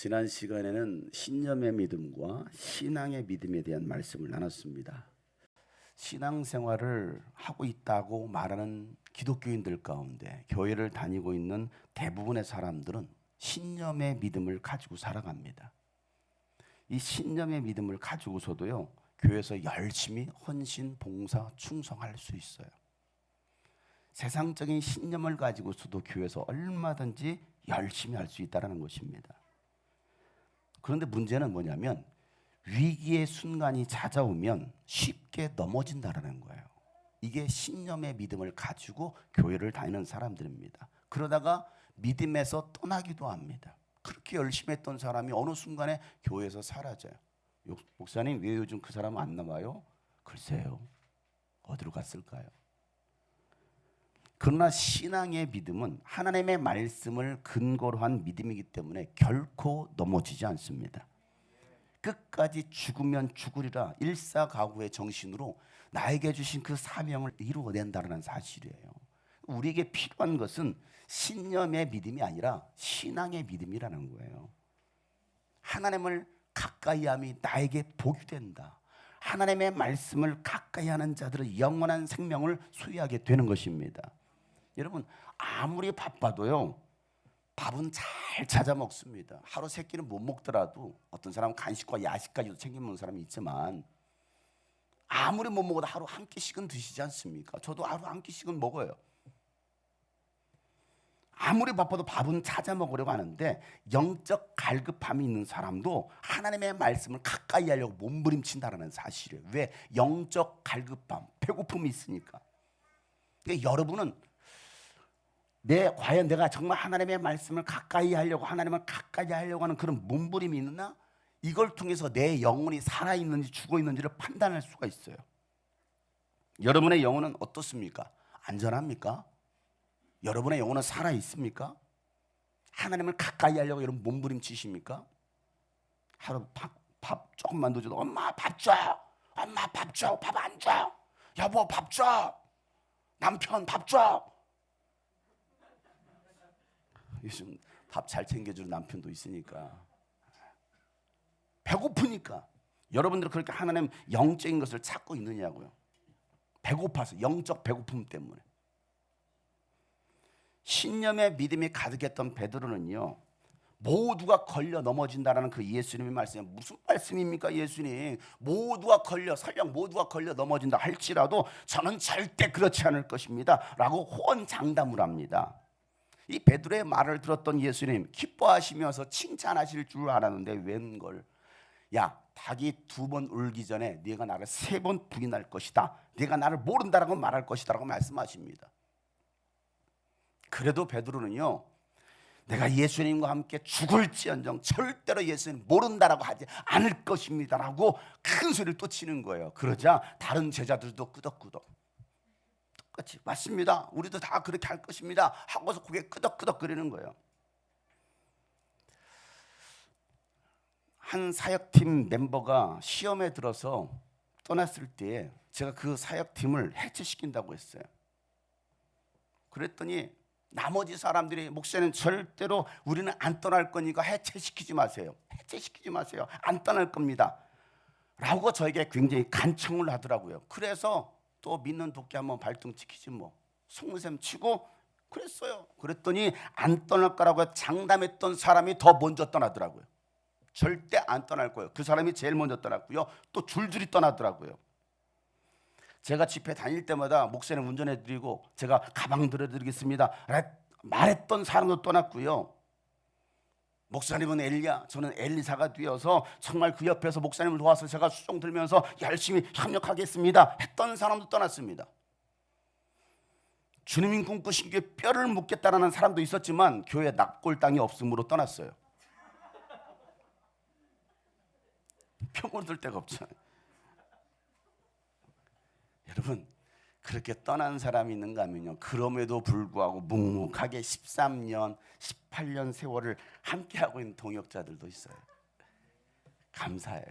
지난 시간에는 신념의 믿음과 신앙의 믿음에 대한 말씀을 나눴습니다. 신앙생활을 하고 있다고 말하는 기독교인들 가운데 교회를 다니고 있는 대부분의 사람들은 신념의 믿음을 가지고 살아갑니다. 이 신념의 믿음을 가지고서도요, 교회에서 열심히 헌신, 봉사, 충성할 수 있어요. 세상적인 신념을 가지고서도 교회에서 얼마든지 열심히 할 수 있다는 것입니다. 그런데 문제는 뭐냐면 위기의 순간이 찾아오면 쉽게 넘어진다는 거예요. 이게 신념의 믿음을 가지고 교회를 다니는 사람들입니다. 그러다가 믿음에서 떠나기도 합니다. 그렇게 열심히 했던 사람이 어느 순간에 교회에서 사라져요. 목사님, 왜 요즘 그 사람은 안 나와요? 글쎄요, 어디로 갔을까요? 그러나 신앙의 믿음은 하나님의 말씀을 근거로 한 믿음이기 때문에 결코 넘어지지 않습니다. 끝까지 죽으면 죽으리라 일사가구의 정신으로 나에게 주신 그 사명을 이루어낸다는 사실이에요. 우리에게 필요한 것은 신념의 믿음이 아니라 신앙의 믿음이라는 거예요. 하나님을 가까이함이 나에게 복이 된다. 하나님의 말씀을 가까이하는 자들은 영원한 생명을 소유하게 되는 것입니다. 여러분, 아무리 바빠도요, 밥은 잘 찾아 먹습니다. 하루 세 끼는 못 먹더라도 어떤 사람은 간식과 야식까지도 챙겨 먹는 사람이 있지만 아무리 못 먹어도 하루 한 끼씩은 드시지 않습니까? 저도 하루 한 끼씩은 먹어요. 아무리 바빠도 밥은 찾아 먹으려고 하는데 영적 갈급함이 있는 사람도 하나님의 말씀을 가까이 하려고 몸부림친다는 사실이에요. 왜? 영적 갈급함, 배고픔이 있으니까. 그러니까 여러분은 과연 내가 정말 하나님의 말씀을 가까이 하려고 하는 그런 몸부림이 있나? 이걸 통해서 내 영혼이 살아있는지 죽어있는지를 판단할 수가 있어요. 여러분의 영혼은 어떻습니까? 안전합니까? 여러분의 영혼은 살아있습니까? 하나님을 가까이 하려고 여러분 몸부림치십니까? 하루 밥 조금만 더 줘도 엄마 밥 줘! 엄마 밥 줘! 밥 안 줘! 여보 밥 줘! 남편 밥 줘! 요즘 밥 잘 챙겨주는 남편도 있으니까 배고프니까. 여러분들 그렇게 하나님 영적인 것을 찾고 있느냐고요. 배고파서, 영적 배고픔 때문에. 신념의 믿음이 가득했던 베드로는요, 모두가 걸려 넘어진다라는 그 예수님의 말씀이 무슨 말씀입니까? 예수님, 모두가 걸려, 설령 모두가 걸려 넘어진다 할지라도 저는 절대 그렇지 않을 것입니다 라고 호언장담을 합니다. 이 베드로의 말을 들었던 예수님 기뻐하시면서 칭찬하실 줄 알았는데 웬걸, 야, 닭이 2번 울기 전에 네가 나를 3번 부인할 것이다, 네가 나를 모른다라고 말할 것이다 라고 말씀하십니다. 그래도 베드로는요, 내가 예수님과 함께 죽을지언정 절대로 예수님 모른다라고 하지 않을 것입니다 라고 큰 소리를 또 치는 거예요. 그러자 다른 제자들도 끄덕끄덕 똑같이 맞습니다, 우리도 다 그렇게 할 것입니다 하고서 고개 끄덕끄덕 거리는 거예요. 한 사역팀 멤버가 시험에 들어서 떠났을 때 제가 그 사역팀을 해체시킨다고 했어요. 그랬더니 나머지 사람들이 목사님 절대로 우리는 안 떠날 거니까 해체시키지 마세요. 해체시키지 마세요. 안 떠날 겁니다 라고 저에게 굉장히 간청을 하더라고요. 그래서 또 믿는 도끼 한번 발등치키지 뭐 속셈 치고 그랬어요. 그랬더니 안 떠날 거라고 장담했던 사람이 더 먼저 떠나더라고요. 절대 안 떠날 거예요. 그 사람이 제일 먼저 떠났고요, 또 줄줄이 떠나더라고요. 제가 집회 다닐 때마다 목사님 운전해드리고 제가 가방 들어드리겠습니다 말했던 사람도 떠났고요, 목사님은 엘리야, 저는 엘리사가 되어서 정말 그 옆에서 목사님을 도와서 제가 수종 들면서 열심히 협력하겠습니다 했던 사람도 떠났습니다. 주님이 꿈꾸신 게 뼈를 묻겠다라는 사람도 있었지만 교회 납골당이 없음으로 떠났어요. 표 묻을 데가 없잖아요. 여러분, 그렇게 떠난 사람이 있는가 하면요, 그럼에도 불구하고 묵묵하게 13년, 18년 세월을 함께하고 있는 동역자들도 있어요. 감사해요.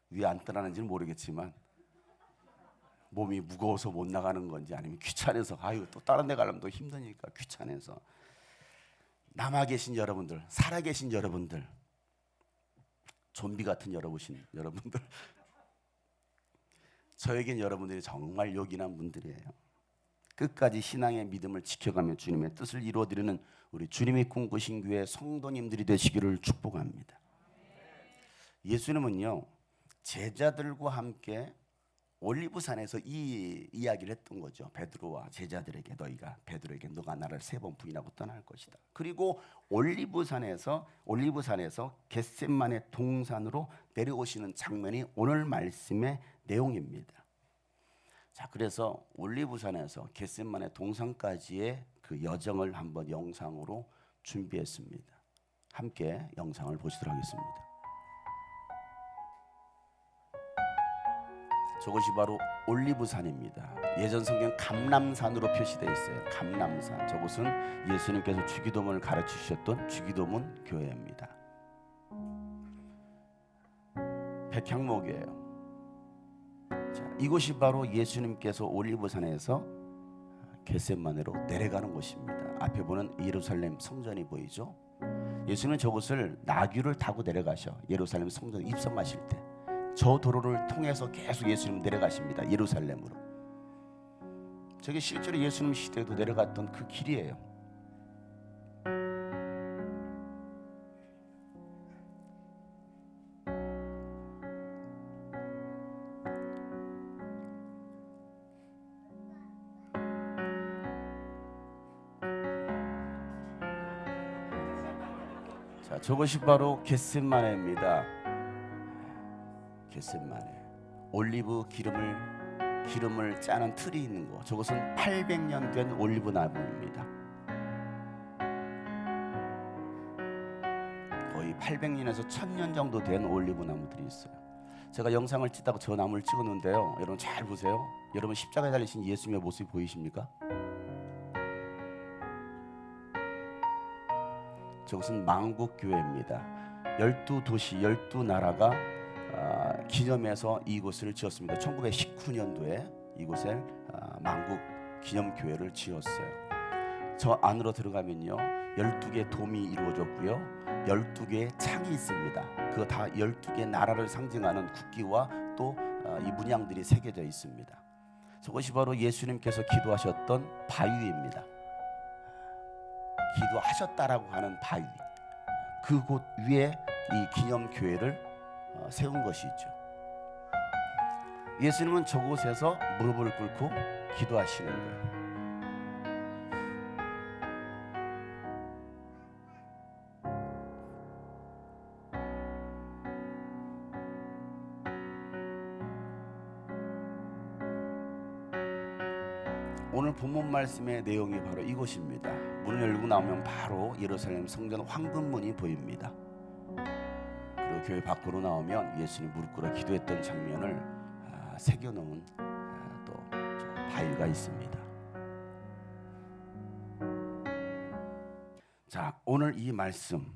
왜 안 떠나는지는 모르겠지만 몸이 무거워서 못 나가는 건지 아니면 귀찮아서, 아유 또 다른 데 가려면 또 힘드니까 귀찮아서. 남아 계신 여러분들, 살아 계신 여러분들, 좀비 같은 여러분들, 저에겐 여러분들이 정말 요긴한 분들이에요. 끝까지 신앙의 믿음을 지켜가며 주님의 뜻을 이루어드리는 우리 주님이 꿈꾸신 교회 성도님들이 되시기를 축복합니다. 예수님은요, 제자들과 함께 올리브산에서 이 이야기를 했던 거죠. 베드로와 제자들에게, 너희가 베드로에게 너가 나를 3번 부인하고 떠날 것이다. 그리고 올리브산에서 겟셋만의 동산으로 내려오시는 장면이 오늘 말씀의 내용입니다. 자, 그래서 올리브산에서 겟셋만의 동산까지의 그 여정을 한번 영상으로 준비했습니다. 함께 영상을 보시도록 하겠습니다. 저것이 바로 올리브산입니다. 예전 성경 감람산으로 표시되어 있어요. 감람산. 저곳은 예수님께서 주기도문을 가르치셨던 주기도문 교회입니다. 백향목이에요. 자, 이곳이 바로 예수님께서 올리브산에서 겟셋마네로 내려가는 곳입니다. 앞에 보는 예루살렘 성전이 보이죠? 예수님은 저곳을 나귀를 타고 내려가셔. 예루살렘 성전 입성하실 때 저 도로를 통해서 계속 예수님 내려가십니다. 예루살렘으로. 저게 실제로 예수님 시대에도 내려갔던 그 길이에요. 자, 저것이 바로 겟셋마네입니다. 겟셋마네. 올리브 기름을 짜는 틀이 있는 곳. 저것은 800년 된 올리브 나무입니다. 거의 800년에서 1000년 정도 된 올리브 나무들이 있어요. 제가 영상을 찍다가 저 나무를 찍었는데요. 여러분 잘 보세요. 여러분 십자가에 달리신 예수님의 모습이 보이십니까? 저것은 만국교회입니다. 12도시 12나라가 기념해서 이곳을 지었습니다. 1919년도에 이곳에 만국기념교회를 지었어요. 저 안으로 들어가면요, 12개의 돔이 이루어졌고요, 12개의 창이 있습니다. 그 다 12개 나라를 상징하는 국기와 또 이 문양들이 새겨져 있습니다. 저것이 바로 예수님께서 기도하셨던 바위입니다. 기도하셨다라고 하는 바위, 그곳 위에 이 기념교회를 세운 것이죠. 예수님은 저곳에서 무릎을 꿇고 기도하시는 거예요. 오늘 본문 말씀의 내용이 바로 이곳입니다. 문을 열고 나오면 바로 예루살렘 성전 황금문이 보입니다. 그리고 교회 밖으로 나오면 예수님 무릎 꿇어 기도했던 장면을 새겨놓은 또 바위가 있습니다. 자, 오늘 이 말씀,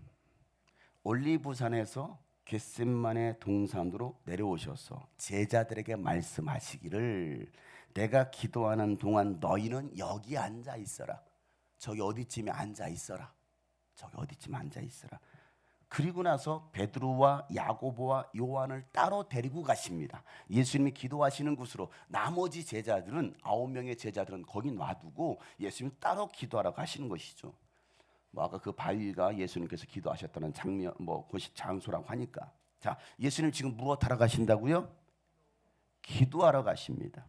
올리브산에서 겟셋마네 동산으로 내려오셔서 제자들에게 말씀하시기를, 내가 기도하는 동안 너희는 여기 앉아 있어라. 저기 어디쯤에 앉아 있어라. 저기 어디쯤에 앉아 있어라. 그리고 나서 베드로와 야고보와 요한을 따로 데리고 가십니다. 예수님이 기도하시는 곳으로 나머지 제자들은 9명의 제자들은 거기 놔두고 예수님이 따로 기도하러 가시는 것이죠. 아까 그 바위가 예수님께서 기도하셨다는 장면, 곳이 장소라고 하니까. 자, 예수님 지금 무엇하러 가신다고요? 기도하러 가십니다.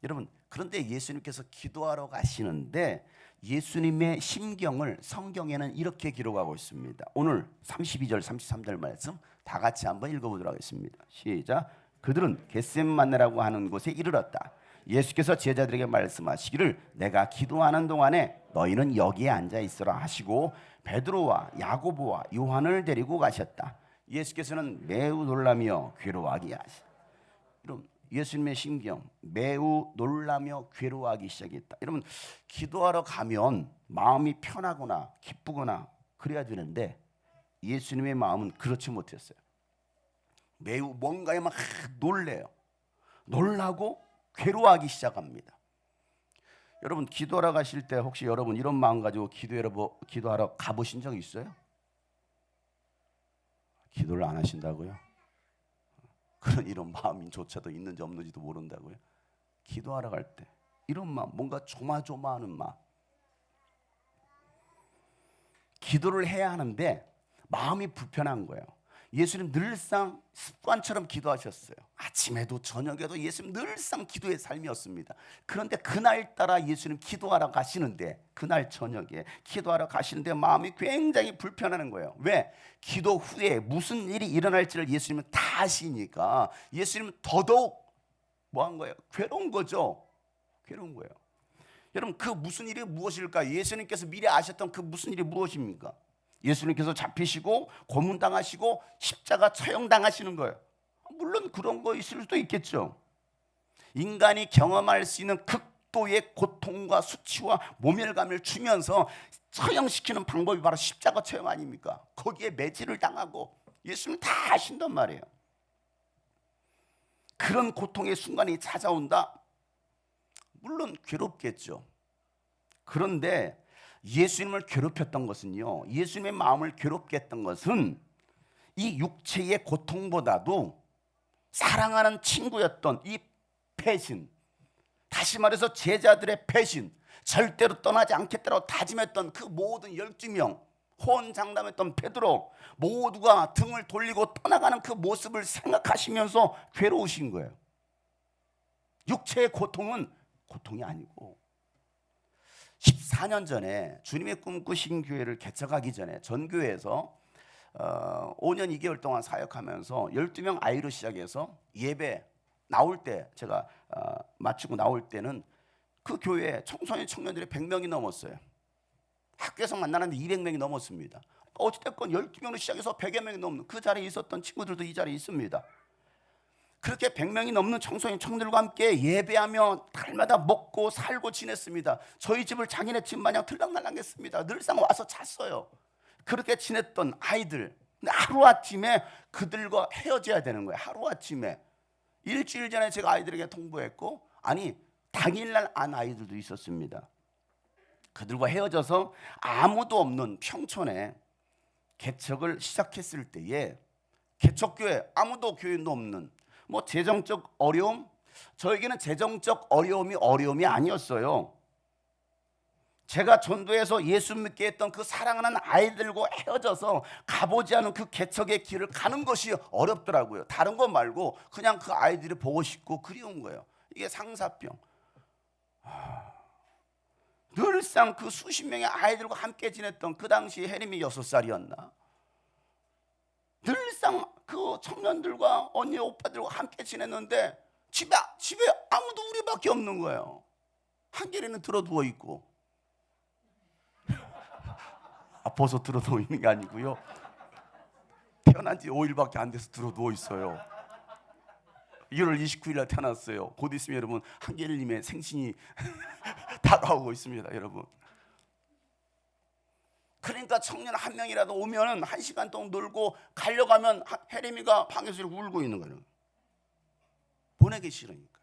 여러분, 그런데 예수님께서 기도하러 가시는데 예수님의 심경을 성경에는 이렇게 기록하고 있습니다. 오늘 32절 33절 말씀 다 같이 한번 읽어보도록 하겠습니다. 시작. 그들은 겟셋마네라고 하는 곳에 이르렀다. 예수께서 제자들에게 말씀하시기를, 내가 기도하는 동안에 너희는 여기에 앉아 있으라 하시고 베드로와 야고보와 요한을 데리고 가셨다. 예수께서는 매우 놀라며 괴로워하게 하시다. 여러분, 예수님의 심경, 매우 놀라며 괴로워하기 시작했다. 여러분, 기도하러 가면 마음이 편하거나 기쁘거나 그래야 되는데 예수님의 마음은 그렇지 못했어요. 매우 뭔가에 막 놀래요. 놀라고 괴로워하기 시작합니다. 여러분 기도하러 가실 때 혹시 여러분 이런 마음 가지고 기도하러 가보신 적 있어요? 기도를 안 하신다고요? 그런 이런 마음조차도 있는지 없는지도 모른다고요? 기도하러 갈 때 이런 마음, 뭔가 조마조마하는 마음. 기도를 해야 하는데 마음이 불편한 거예요. 예수님 늘상 습관처럼 기도하셨어요. 아침에도 저녁에도 예수님 늘상 기도의 삶이었습니다. 그런데 그날따라 예수님 기도하러 가시는데, 그날 저녁에 기도하러 가시는데 마음이 굉장히 불편하는 거예요. 왜? 기도 후에 무슨 일이 일어날지를 예수님은 다 아시니까 예수님은 더더욱 뭐한 거예요? 괴로운 거죠. 괴로운 거예요. 여러분 그 무슨 일이 무엇일까? 예수님께서 미리 아셨던 그 무슨 일이 무엇입니까? 예수님께서 잡히시고 고문당하시고 십자가 처형당하시는 거예요. 물론 그런 거 있을 수도 있겠죠. 인간이 경험할 수 있는 극도의 고통과 수치와 모멸감을 주면서 처형시키는 방법이 바로 십자가 처형 아닙니까? 거기에 매질을 당하고 예수님 다 아신단 말이에요. 그런 고통의 순간이 찾아온다? 물론 괴롭겠죠. 그런데 예수님을 괴롭혔던 것은요, 예수님의 마음을 괴롭게 했던 것은 이 육체의 고통보다도 사랑하는 친구였던 이 배신, 다시 말해서 제자들의 배신, 절대로 떠나지 않겠다고 다짐했던 그 모든 12명, 호언장담했던 베드로, 모두가 등을 돌리고 떠나가는 그 모습을 생각하시면서 괴로우신 거예요. 육체의 고통은 고통이 아니고 14년 전에 주님의 꿈꾸신 교회를 개척하기 전에 전교회에서 5년 2개월 동안 사역하면서 12명 아이로 시작해서 예배 나올 때, 제가 마치고 나올 때는 그 교회에 청소년 청년들이 100명이 넘었어요. 학교에서 만나는데 200명이 넘었습니다. 어찌됐건 12명으로 시작해서 100여 명이 넘는 그 자리에 있었던 친구들도 이 자리에 있습니다. 그렇게 100명이 넘는 청소년 청년들과 함께 예배하며 달마다 먹고 살고 지냈습니다. 저희 집을 자기네 집 마냥 들락날락했습니다. 늘상 와서 잤어요. 그렇게 지냈던 아이들, 근데 하루아침에 그들과 헤어져야 되는 거예요. 하루아침에. 일주일 전에 제가 아이들에게 통보했고, 아니 당일날 안 아이들도 있었습니다. 그들과 헤어져서 아무도 없는 평촌에 개척을 시작했을 때에, 개척교회 아무도 교인도 없는, 뭐 재정적 어려움, 저에게는 재정적 어려움이 아니었어요. 제가 전도해서 예수 믿게 했던 그 사랑하는 아이들과 헤어져서 가보지 않은 그 개척의 길을 가는 것이 어렵더라고요. 다른 거 말고 그냥 그 아이들이 보고 싶고 그리운 거예요. 이게 상사병. 늘상 그 수십 명의 아이들과 함께 지냈던, 그 당시 혜림이 6살이었나, 늘상 그 청년들과 언니 오빠들과 함께 지냈는데 집에 아무도 우리밖에 없는 거예요. 한결이는 들어 누워 있고, 아파서 들어 누워 있는 게 아니고요, 태어난 지 5일밖에 안 돼서 들어 누워 있어요. 1월 29일 날 태어났어요. 곧 있으면 여러분 한결님의 생신이 다가오고 있습니다, 여러분. 그러니까 청년 한 명이라도 오면 1시간 동안 놀고 가려가면 혜림이가 방에서 이렇게 울고 있는 거예요. 보내기 싫으니까.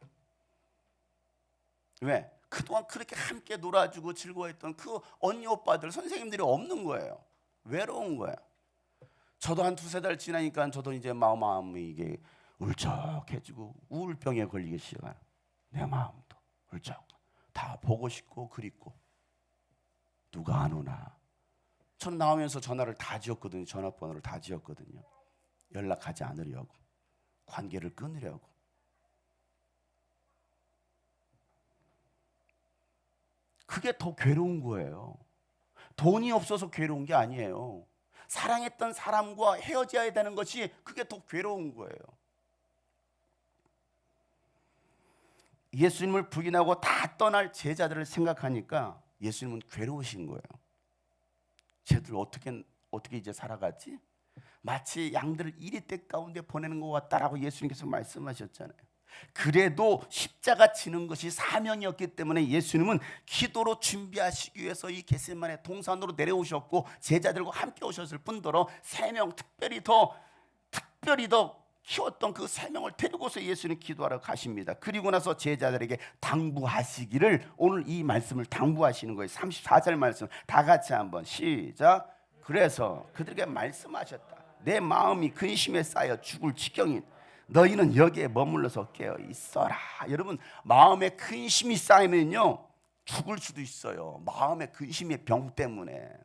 왜? 그동안 그렇게 함께 놀아주고 즐거워했던 그 언니 오빠들, 선생님들이 없는 거예요. 외로운 거예요. 저도 한 2-3달 지나니까 저도 이제 마음이 이게 울적해지고 우울병에 걸리기 시작해요. 내 마음도 울적. 다 보고 싶고 그립고, 누가 안 오나. 전 나오면서 전화를 다 지웠거든요. 전화번호를 다 지웠거든요. 연락하지 않으려고, 관계를 끊으려고. 그게 더 괴로운 거예요. 돈이 없어서 괴로운 게 아니에요. 사랑했던 사람과 헤어져야 되는 것이 그게 더 괴로운 거예요. 예수님을 부인하고 다 떠날 제자들을 생각하니까 예수님은 괴로우신 거예요. 쟤들 어떻게 이제 살아가지? 마치 양들을 이리떼 가운데 보내는 것 같다라고 예수님께서 말씀하셨잖아요. 그래도 십자가 지는 것이 사명이었기 때문에 예수님은 기도로 준비하시기 위해서 이 겟세마네 동산으로 내려오셨고 제자들과 함께 오셨을 뿐더러 3명 특별히 더 키웠던 그 세 명을 데리고서 예수님 기도하러 가십니다. 그리고 나서 제자들에게 당부하시기를, 오늘 이 말씀을 당부하시는 거예요. 34절 말씀 다 같이 한번 시작. 그래서 그들에게 말씀하셨다. 내 마음이 근심에 쌓여 죽을 지경인 너희는 여기에 머물러서 깨어 있어라. 여러분, 마음에 근심이 쌓이면요 죽을 수도 있어요. 마음의 근심의 병 때문에.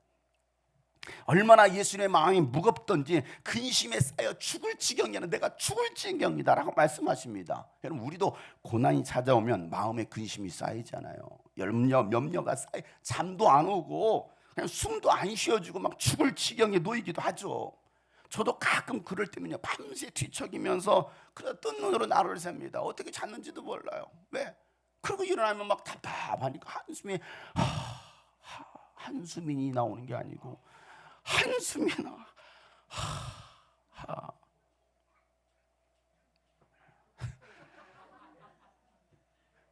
얼마나 예수님의 마음이 무겁던지 근심에 쌓여 죽을 지경이야. 내가 죽을 지경이다 라고 말씀하십니다. 여러분, 우리도 고난이 찾아오면 마음에 근심이 쌓이잖아요. 염려가 쌓여 잠도 안 오고 그냥 숨도 안 쉬어지고 막 죽을 지경에 놓이기도 하죠. 저도 가끔 그럴 때면요 밤새 뒤척이면서 그냥 뜬 눈으로 나를 셉니다. 어떻게 잤는지도 몰라요. 왜? 그리고 일어나면 막 답답하니까 한숨이 나오는 게 아니고 한숨이 나와.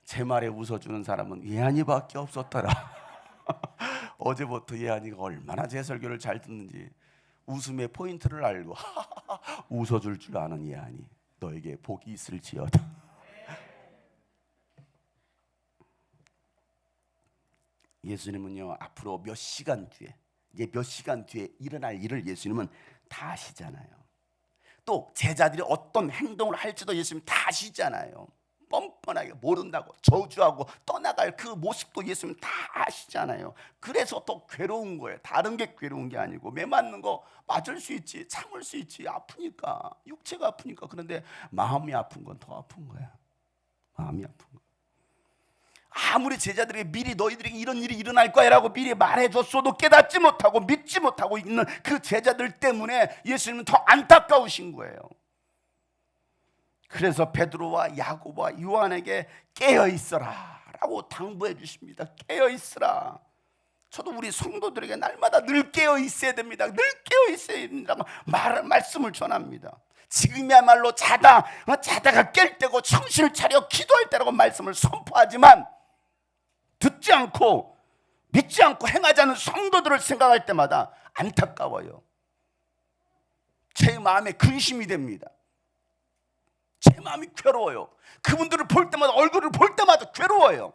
제 말에 웃어주는 사람은 예한이밖에 없었더라. 어제부터 예한이가 얼마나 제 설교를 잘 듣는지 웃음의 포인트를 알고 웃어줄 줄 아는 예한이, 너에게 복이 있을지어다. 예수님은요 앞으로 몇 시간 뒤에, 이제 몇 시간 뒤에 일어날 일을 예수님은 다 아시잖아요. 또 제자들이 어떤 행동을 할지도 예수님 다 아시잖아요. 뻔뻔하게 모른다고 저주하고 떠나갈 그 모습도 예수님 다 아시잖아요. 그래서 더 괴로운 거예요. 다른 게 괴로운 게 아니고, 매 맞는 거 맞을 수 있지, 참을 수 있지, 아프니까, 육체가 아프니까. 그런데 마음이 아픈 건 더 아픈 거야. 마음이 아픈 거. 아무리 제자들에게 미리 너희들에게 이런 일이 일어날 거야 라고 미리 말해줬어도 깨닫지 못하고 믿지 못하고 있는 그 제자들 때문에 예수님은 더 안타까우신 거예요. 그래서 베드로와 야고보와 요한에게 깨어있어라 라고 당부해 주십니다. 깨어있으라. 저도 우리 성도들에게 날마다 늘 깨어있어야 됩니다. 늘 깨어있어야 된다고 말씀을 전합니다. 지금이야말로 자다가 깰 때고 정신을 차려 기도할 때라고 말씀을 선포하지만, 듣지 않고 믿지 않고 행하지 않는 성도들을 생각할 때마다 안타까워요. 제 마음에 근심이 됩니다. 제 마음이 괴로워요. 그분들을 볼 때마다, 얼굴을 볼 때마다 괴로워요.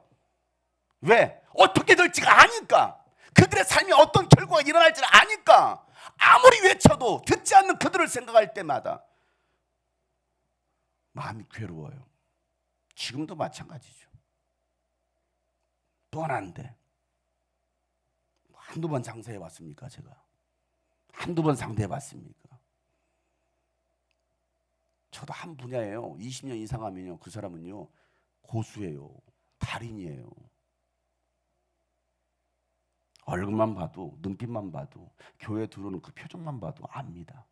왜? 어떻게 될지가 아니까. 그들의 삶이 어떤 결과가 일어날지를 아니까. 아무리 외쳐도 듣지 않는 그들을 생각할 때마다 마음이 괴로워요. 지금도 마찬가지죠. 뻔한데 한두 번 장사해 봤습니까? 제가 한두 번 상대해 봤습니까? 저도 한 분야예요. 20년 이상 하면요 그 사람은요 고수예요. 달인이에요. 얼굴만 봐도, 눈빛만 봐도, 교회 들어오는 그 표정만 봐도 압니다.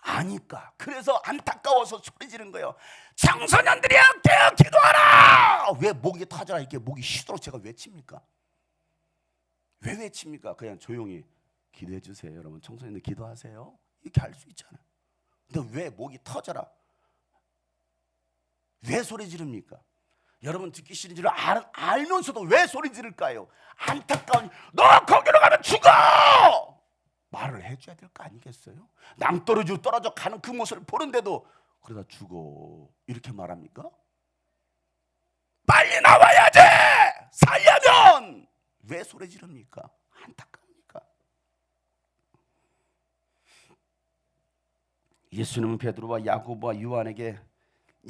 아니까. 그래서 안타까워서 소리 지른 거예요. 청소년들이야 깨어 기도하라. 왜 목이 터져라 이렇게 목이 쉬도록 제가 외칩니까? 왜 외칩니까? 그냥 조용히 기도해 주세요. 여러분 청소년들 기도하세요. 이렇게 할 수 있잖아요. 근데 왜 목이 터져라? 왜 소리 지릅니까? 여러분 듣기 싫은 줄 알면서도 왜 소리 지를까요? 안타까우니 너 거기로 가면 죽어! 말을 해줘야 될 거 아니겠어요? 낭떠러지로 떨어져 가는 그 모습을 보는데도 그러다 죽어 이렇게 말합니까? 빨리 나와야지! 살려면! 왜 소리 지릅니까? 안타까우니까. 예수님은 베드로와 야고보와 요한에게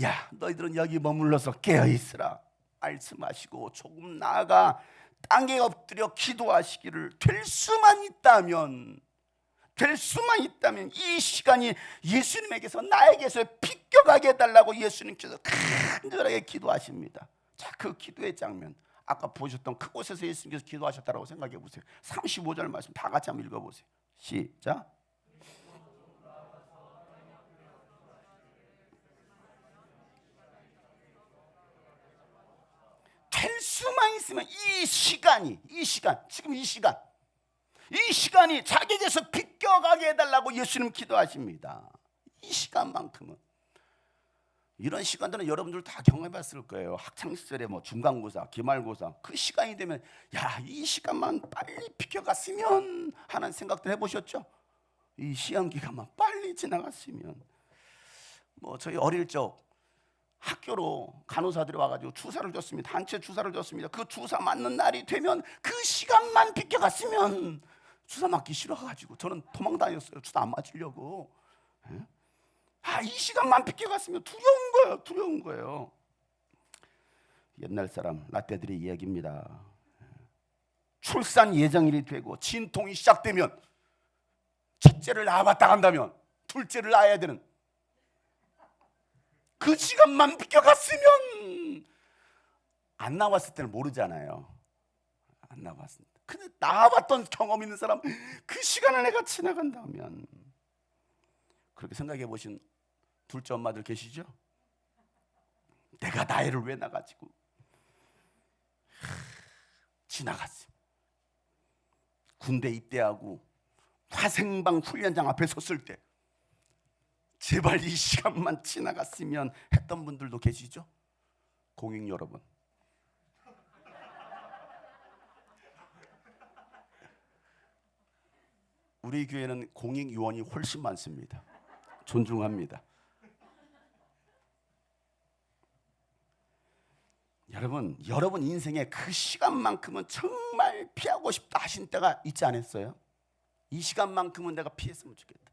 야 너희들은 여기 머물러서 깨어있으라 말씀하시고 조금 나아가 땅에 엎드려 기도하시기를 될 수만 있다면 이 시간이 예수님에게서 나에게서 비껴가게 해달라고 예수님께서 간절하게 기도하십니다. 자, 그 기도의 장면 아까 보셨던 그곳에서 예수님께서 기도하셨다고 생각해 보세요. 35절 말씀 다 같이 한번 읽어보세요. 시작. 될 수만 있으면 이 시간이 자기에게서 비껴가게 해달라고 예수님 기도하십니다. 이 시간만큼은. 이런 시간들은 여러분들 다 경험해봤을 거예요. 학창시절에 중간고사, 기말고사 그 시간이 되면 야, 이 시간만 빨리 비껴갔으면 하는 생각들 해보셨죠? 이 시험 기간만 빨리 지나갔으면. 뭐 저희 어릴 적 학교로 간호사들이 와가지고 주사를 줬습니다. 단체 주사를 줬습니다. 그 주사 맞는 날이 되면 그 시간만 비껴갔으면. 주사 맞기 싫어가지고 저는 도망 다녔어요. 주사 안 맞으려고. 이 시간만 비껴갔으면 두려운 거예요. 옛날 사람 라떼들의 이야기입니다. 출산 예정일이 되고 진통이 시작되면 첫째를 낳아봤다 한다면 둘째를 낳아야 되는 그 시간만 비껴갔으면. 안 나왔을 때는 모르잖아요. 안 나왔습니다. 근데 나와봤던 경험 있는 사람, 그 시간을 내가 지나간다면. 그렇게 생각해 보신 둘째 엄마들 계시죠? 내가 나이를 왜 나가지고 지나갔어. 군대 입대하고 화생방 훈련장 앞에 섰을 때 제발 이 시간만 지나갔으면 했던 분들도 계시죠? 공익 여러분, 우리 교회는 공익 요원이 훨씬 많습니다. 존중합니다. 여러분 인생에 그 시간만큼은 정말 피하고 싶다 하신 때가 있지 않았어요? 이 시간만큼은 내가 피했으면 좋겠다.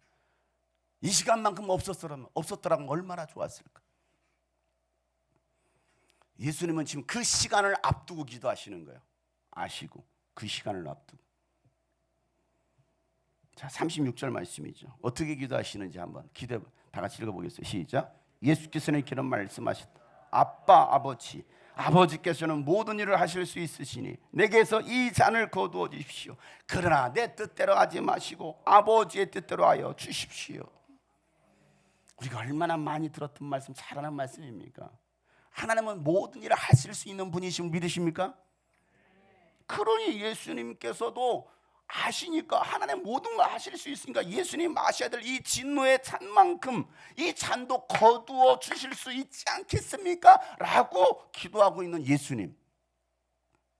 이 시간만큼 없었더라면 얼마나 좋았을까. 예수님은 지금 그 시간을 앞두고 기도하시는 거예요. 아시고 그 시간을 앞두고. 자, 36절 말씀이죠. 어떻게 기도하시는지 한번 다 같이 읽어보겠습니다. 시작. 예수께서는 이렇게 말씀하셨다. 아빠, 아버지께서는 모든 일을 하실 수 있으시니 내게서 이 잔을 거두어 주십시오. 그러나 내 뜻대로 하지 마시고 아버지의 뜻대로 하여 주십시오. 우리가 얼마나 많이 들었던 말씀, 잘하는 말씀입니까? 하나님은 모든 일을 하실 수 있는 분이신 믿으십니까? 그러니 예수님께서도 아시니까, 하나님 모든 걸 하실 수 있으니까 예수님 마셔야 될 이 진노의 잔만큼 이 잔도 거두어 주실 수 있지 않겠습니까? 라고 기도하고 있는 예수님,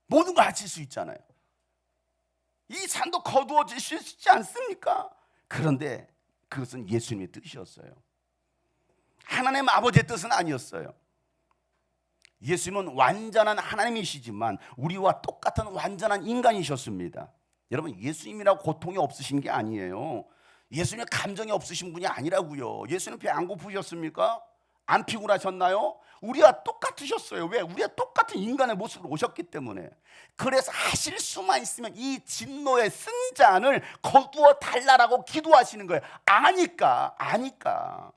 모든 걸 하실 수 있잖아요. 이 잔도 거두어 주실 수 있지 않습니까? 그런데 그것은 예수님의 뜻이었어요. 하나님 아버지의 뜻은 아니었어요. 예수님은 완전한 하나님이시지만 우리와 똑같은 완전한 인간이셨습니다. 여러분, 예수님이라고 고통이 없으신 게 아니에요. 예수님의 감정이 없으신 분이 아니라고요. 예수님 배 안 고프셨습니까? 안 피곤하셨나요? 우리와 똑같으셨어요. 왜? 우리와 똑같은 인간의 모습으로 오셨기 때문에. 그래서 하실 수만 있으면 이 진노의 승잔을 거두어 달라라고 기도하시는 거예요. 아니까.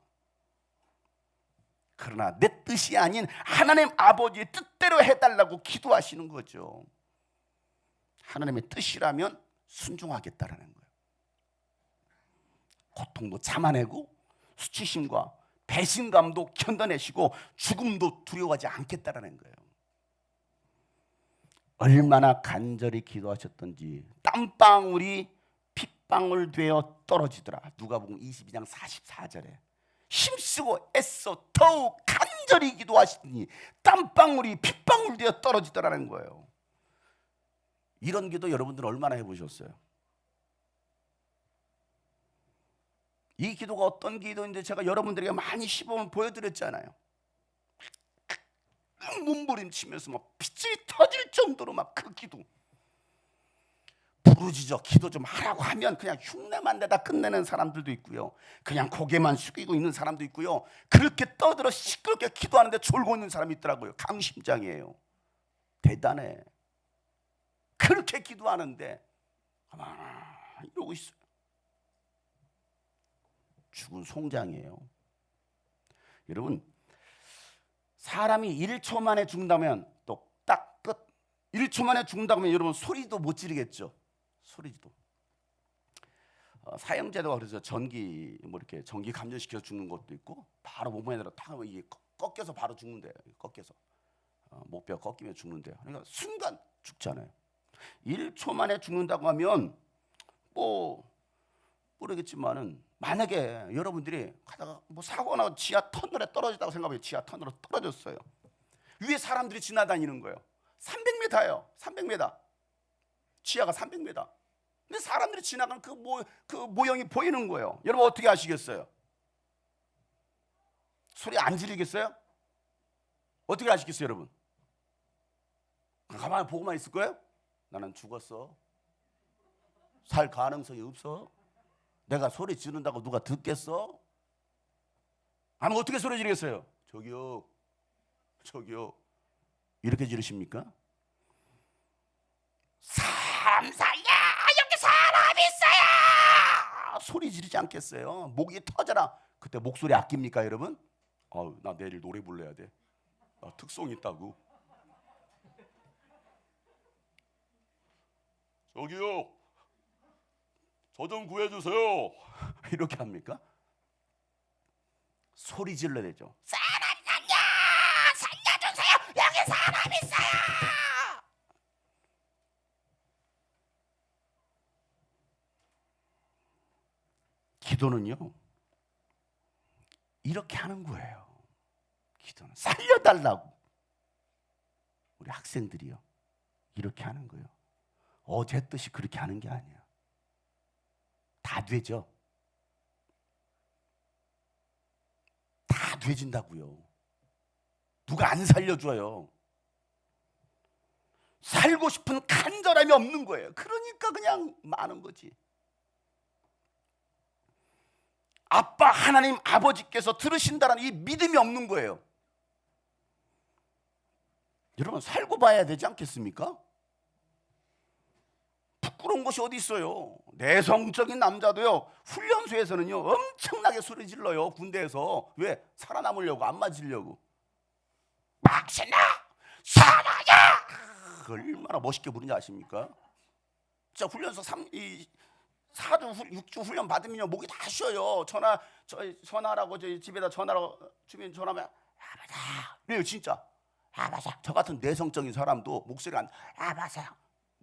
그러나 내 뜻이 아닌 하나님 아버지의 뜻대로 해달라고 기도하시는 거죠. 하나님의 뜻이라면 순종하겠다라는 거예요. 고통도 참아내고 수치심과 배신감도 견뎌내시고 죽음도 두려워하지 않겠다라는 거예요. 얼마나 간절히 기도하셨던지 땀방울이 핏방울 되어 떨어지더라. 누가복음 22장 44절에 힘쓰고 애써 더욱 간절히 기도하시더니 땀방울이 핏방울 되어 떨어지더라는 거예요. 이런 기도 여러분들 얼마나 해보셨어요? 이 기도가 어떤 기도인지 제가 여러분들에게 많이 시범을 보여드렸잖아요. 몸부림치면서 막 빛이 터질 정도로 막 그 기도, 부르짖어 기도 좀 하라고 하면 그냥 흉내만 내다 끝내는 사람들도 있고요, 그냥 고개만 숙이고 있는 사람도 있고요, 그렇게 떠들어 시끄럽게 기도하는데 졸고 있는 사람이 있더라고요. 강심장이에요. 대단해. 그렇게 기도하는데 이러고 있어요. 죽은 송장이에요. 여러분, 사람이 1초 만에 죽는다면 또 딱 끝. 1초 만에 죽는다고 하면 여러분 소리도 못 지르겠죠. 소리도. 사형제도가 그래서 전기 이렇게 전기 감전시켜 죽는 것도 있고, 바로 목에다가 탁 이게 꺾여서 바로 죽는데요. 꺾여서 목뼈 꺾이면 죽는데요. 그러니까 순간 죽잖아요. 1초 만에 죽는다고 하면 모르겠지만은, 만약에 여러분들이 가다가 사고나 지하 터널에 떨어지다고 생각해요. 지하 터널로 떨어졌어요. 위에 사람들이 지나다니는 거예요. 300m예요. 300m. 지하가 300m. 근데 사람들이 지나가는 그 모형이 보이는 거예요. 여러분 어떻게 아시겠어요? 소리 안 지르겠어요? 어떻게 하시겠어요, 여러분? 가만히 보고만 있을 거예요? 나는 죽었어. 살 가능성이 없어. 내가 소리 지른다고 누가 듣겠어? 아니 어떻게 소리 지르겠어요? 저기요, 저기요. 이렇게 지르십니까? 삼살야, 여기 사람 있어요! 소리 지르지 않겠어요? 목이 터져라. 그때 목소리 아낍니까, 여러분? 나 내일 노래 불러야 돼. 나 특성 있다고. 저기요, 저 좀 구해주세요. 이렇게 합니까? 소리 질러야 되죠. 사람 살려주세요. 여기 사람 있어요. 기도는요, 이렇게 하는 거예요. 기도는 살려달라고. 우리 학생들이요, 이렇게 하는 거예요. 어제 뜻이 그렇게 하는 게 아니야. 다 되죠. 다 되진다고요. 누가 안 살려줘요. 살고 싶은 간절함이 없는 거예요. 그러니까 그냥 많은 거지. 아빠 하나님 아버지께서 들으신다는 이 믿음이 없는 거예요. 여러분 살고 봐야 되지 않겠습니까? 부끄러운 것이 어디 있어요. 내성적인 남자도요, 훈련소에서는요 엄청나게 소리 질러요. 군대에서. 왜? 살아남으려고, 안 맞으려고. 막신아 사랑해! 얼마나 멋있게 부르는지 아십니까? 진짜 훈련소 4주 6주 훈련 받으면요 목이 다 쉬어요. 전화라고 저희 집에다 전화로 주면 전화하면 아바사 이래요. 진짜 아바사. 저 같은 내성적인 사람도 목소리가 안 아바사.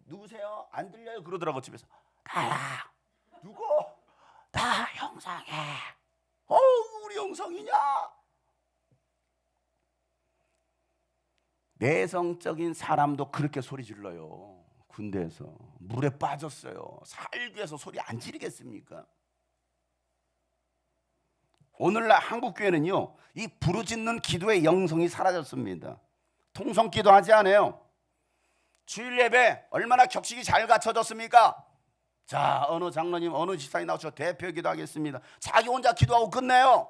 누구세요? 안 들려요? 그러더라고 집에서. 나야. 누구? 나 형상해. 우리 형상이냐? 내성적인 사람도 그렇게 소리 질러요. 군대에서 물에 빠졌어요. 살기 위해서 소리 안 지르겠습니까? 오늘날 한국교회는요 이 부르짖는 기도의 영성이 사라졌습니다. 통성기도 하지 않아요. 주일 예배 얼마나 격식이 잘 갖춰졌습니까? 자, 어느 장로님 어느 지사님 나오셔 대표 기도하겠습니다. 자기 혼자 기도하고 끝내요.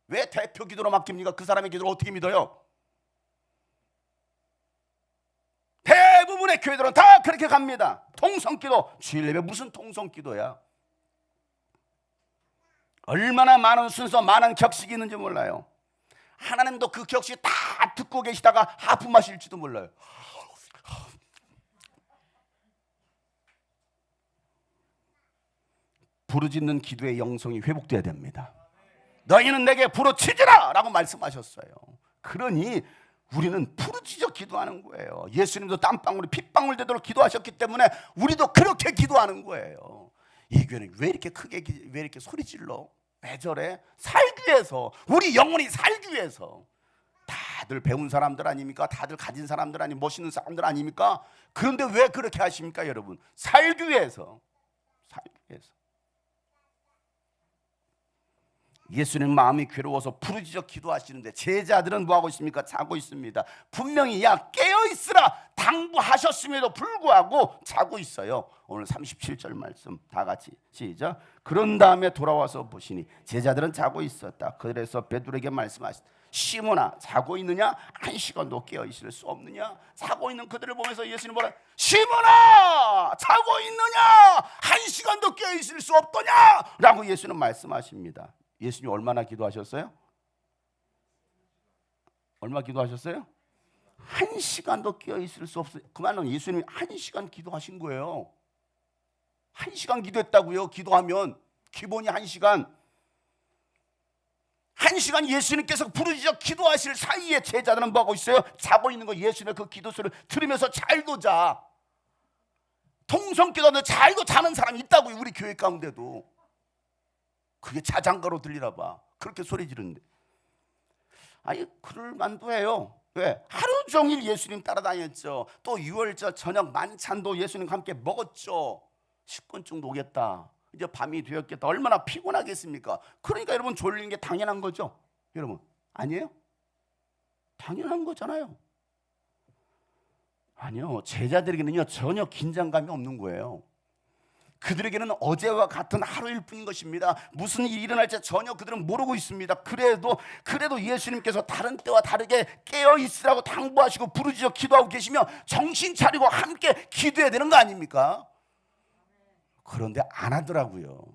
왜 대표 기도로 맡깁니까? 그 사람의 기도를 어떻게 믿어요? 대부분의 교회들은 다 그렇게 갑니다. 통성기도. 주일 예배 무슨 통성기도야? 얼마나 많은 순서 많은 격식이 있는지 몰라요. 하나님도 그 격식 다 듣고 계시다가 하품하실지도 몰라요. 부르짖는 기도의 영성이 회복돼야 됩니다. 너희는 내게 부르짖으라 라고 말씀하셨어요. 그러니 우리는 부르짖어 기도하는 거예요. 예수님도 땀방울이 핏방울 되도록 기도하셨기 때문에 우리도 그렇게 기도하는 거예요. 이 교회는 왜 이렇게 크게 왜 이렇게 소리 질러? 왜 저래? 살기 위해서, 우리 영혼이 살기 위해서. 다들 배운 사람들 아닙니까? 다들 가진 사람들 아니 멋있는 사람들 아닙니까? 그런데 왜 그렇게 하십니까, 여러분? 살기 위해서. 살기 위해서. 예수님 마음이 괴로워서 부르짖어 기도하시는데 제자들은 뭐하고 있습니까? 자고 있습니다. 분명히 야 깨어있으라 당부하셨음에도 불구하고 자고 있어요. 오늘 37절 말씀 다 같이 시작. 그런 다음에 돌아와서 보시니 제자들은 자고 있었다. 그래서 베드로에게 말씀하시다. 시몬아 자고 있느냐? 한 시간도 깨어있을 수 없느냐? 자고 있는 그들을 보면서 예수님 뭐라? 시몬아 자고 있느냐? 한 시간도 깨어있을 수 없더냐? 라고 예수는 말씀하십니다. 예수님 얼마나 기도하셨어요? 얼마 기도하셨어요? 한 시간도 깨어있을 수 없어요. 그 말은 예수님이 한 시간 기도하신 거예요. 한 시간 기도했다고요. 기도하면 기본이 한 시간. 한 시간 예수님께서 부르짖어 기도하실 사이에 제자들은 뭐하고 있어요? 자고 있는 거. 예수님의 그 기도 소리를 들으면서 잘도 자. 통성기도하는데 잘도 자는 사람이 있다고요. 우리 교회 가운데도. 그게 자장가로 들리나 봐. 그렇게 소리 지르는데. 아니 그럴 만도 해요. 왜? 하루 종일 예수님 따라다녔죠. 또 6월절 저녁 만찬도 예수님과 함께 먹었죠. 식곤증도 오겠다. 이제 밤이 되었겠다. 얼마나 피곤하겠습니까? 그러니까 여러분 졸리는 게 당연한 거죠. 여러분 아니에요? 당연한 거잖아요. 아니요, 제자들에게는요 전혀 긴장감이 없는 거예요. 그들에게는 어제와 같은 하루일 뿐인 것입니다. 무슨 일이 일어날지 전혀 그들은 모르고 있습니다. 그래도 예수님께서 다른 때와 다르게 깨어 있으라고 당부하시고 부르짖어 기도하고 계시며 정신 차리고 함께 기도해야 되는 거 아닙니까? 그런데 안 하더라고요.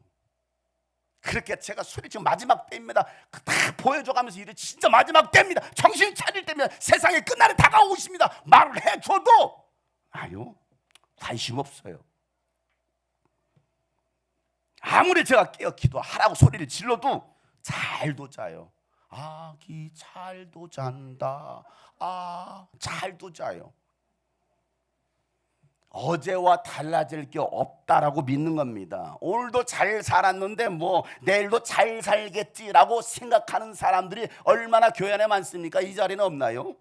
그렇게 제가 소리 지금 마지막 때입니다. 다 보여줘가면서 이래 진짜 마지막 때입니다. 정신 차릴 때면 세상의 끝날이 다가오고 있습니다. 말을 해줘도 아유 관심 없어요. 아무리 제가 깨어 기도하라고 소리를 질러도 잘도 자요. 아기 잘도 잔다. 잘도 자요. 어제와 달라질 게 없다라고 믿는 겁니다. 오늘도 잘 살았는데 뭐 내일도 잘 살겠지라고 생각하는 사람들이 얼마나 교회 안에 많습니까? 이 자리는 없나요?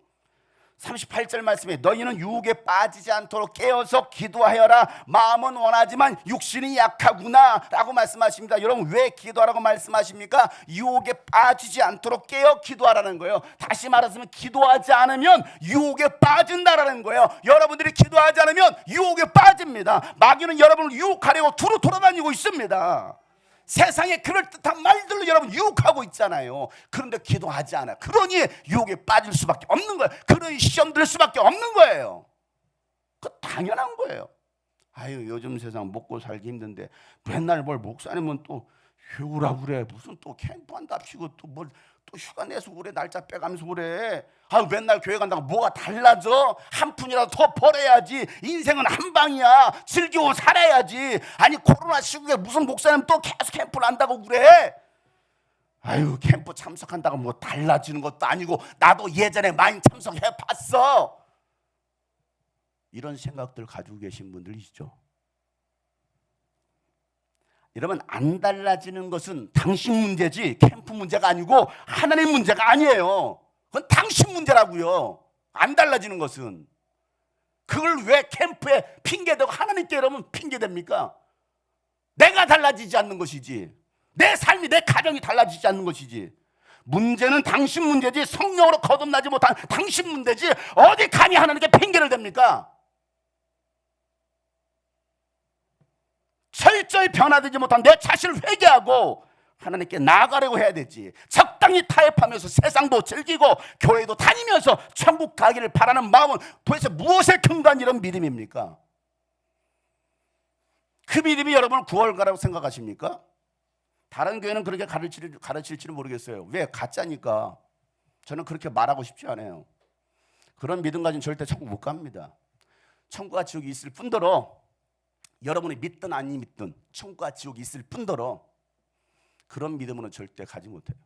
38절 말씀에 너희는 유혹에 빠지지 않도록 깨어서 기도하여라. 마음은 원하지만 육신이 약하구나 라고 말씀하십니다. 여러분 왜 기도하라고 말씀하십니까? 유혹에 빠지지 않도록 깨어 기도하라는 거예요. 다시 말하자면 기도하지 않으면 유혹에 빠진다라는 거예요. 여러분들이 기도하지 않으면 유혹에 빠집니다. 마귀는 여러분을 유혹하려고 두루 돌아다니고 있습니다. 세상에 그럴듯한 말들로 여러분 유혹하고 있잖아요. 그런데 기도하지 않아. 그러니 유혹에 빠질 수밖에 없는 거예요. 그러니 시험 들 수밖에 없는 거예요. 그 당연한 거예요. 아유 요즘 세상 먹고 살기 힘든데 맨날 뭘 목사님은 또 휴라 그래. 무슨 또 캠프 한답시고 또 뭘 또 휴가 내서 그래. 날짜 빼가면서 그래. 아유 맨날 교회 간다고 뭐가 달라져? 한 푼이라도 더 벌어야지. 인생은 한 방이야. 즐기고 살아야지. 아니 코로나 시국에 무슨 목사님 또 계속 캠프를 한다고 그래? 아유 캠프 참석한다고 뭐 달라지는 것도 아니고 나도 예전에 많이 참석해 봤어. 이런 생각들 가지고 계신 분들이시죠. 여러분 안 달라지는 것은 당신 문제지 캠프 문제가 아니고 하나님 문제가 아니에요. 그건 당신 문제라고요. 안 달라지는 것은. 그걸 왜 캠프에 핑계대고 하나님께 여러분 핑계댑니까? 내가 달라지지 않는 것이지. 내 삶이 내 가정이 달라지지 않는 것이지. 문제는 당신 문제지 성령으로 거듭나지 못한 당신 문제지 어디 감히 하나님께 핑계를 댑니까? 철저히 변화되지 못한 내 자신을 회개하고 하나님께 나아가려고 해야 되지. 적당히 타협하면서 세상도 즐기고 교회도 다니면서 천국 가기를 바라는 마음은 도대체 무엇에 근거한 이런 믿음입니까? 그 믿음이 여러분을 구원을 가라고 생각하십니까? 다른 교회는 그렇게 가르칠지는 모르겠어요. 왜? 가짜니까. 저는 그렇게 말하고 싶지 않아요. 그런 믿음 가진 절대 천국 못 갑니다. 천국과 지옥이 있을 뿐더러 여러분이 믿든 아니 믿든 천국과 지옥이 있을 뿐더러 그런 믿음으로는 절대 가지 못해요.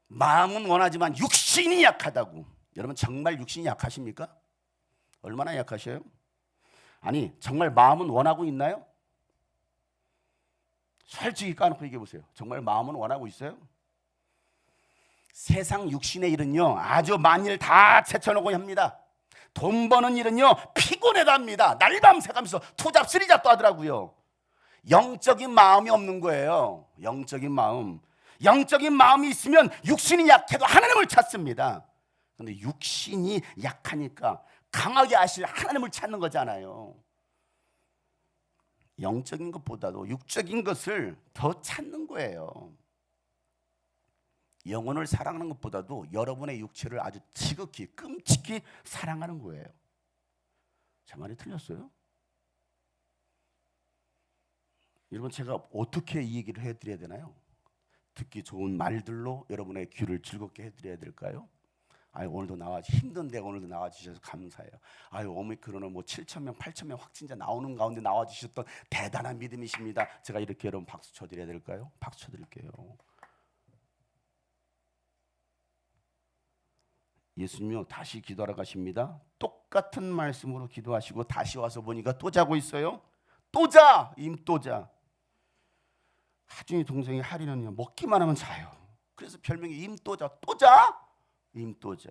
마음은 원하지만 육신이 약하다고. 여러분 정말 육신이 약하십니까? 얼마나 약하셔요? 아니 정말 마음은 원하고 있나요? 솔직히 까놓고 얘기해 보세요. 정말 마음은 원하고 있어요? 세상 육신의 일은요 아주 만일 다 제쳐놓고 합니다. 돈 버는 일은요 피곤해도 합니다. 날밤 새가면서 투잡 쓰리잡도 하더라고요. 영적인 마음이 없는 거예요. 영적인 마음이 있으면 육신이 약해도 하나님을 찾습니다. 그런데 육신이 약하니까 강하게 하실 하나님을 찾는 거잖아요. 영적인 것보다도 육적인 것을 더 찾는 거예요. 영혼을 사랑하는 것보다도 여러분의 육체를 아주 지극히 끔찍히 사랑하는 거예요. 제 말이 틀렸어요? 여러분 제가 어떻게 이 얘기를 해드려야 되나요? 듣기 좋은 말들로 여러분의 귀를 즐겁게 해드려야 될까요? 아유 오늘도 힘든데 오늘도 나와주셔서 감사해요. 아유 오미크론은 뭐 7,000명 8,000명 확진자 나오는 가운데 나와주셨던 대단한 믿음이십니다. 제가 이렇게 여러분 박수 쳐드려야 될까요? 박수 쳐드릴게요. 예수님요 다시 기도하러 가십니다. 똑같은 말씀으로 기도하시고 다시 와서 보니까 또 자고 있어요. 또 자! 임또자. 하준이 동생이 하리는요 먹기만 하면 자요. 그래서 별명이 임또자. 또 자? 임또자.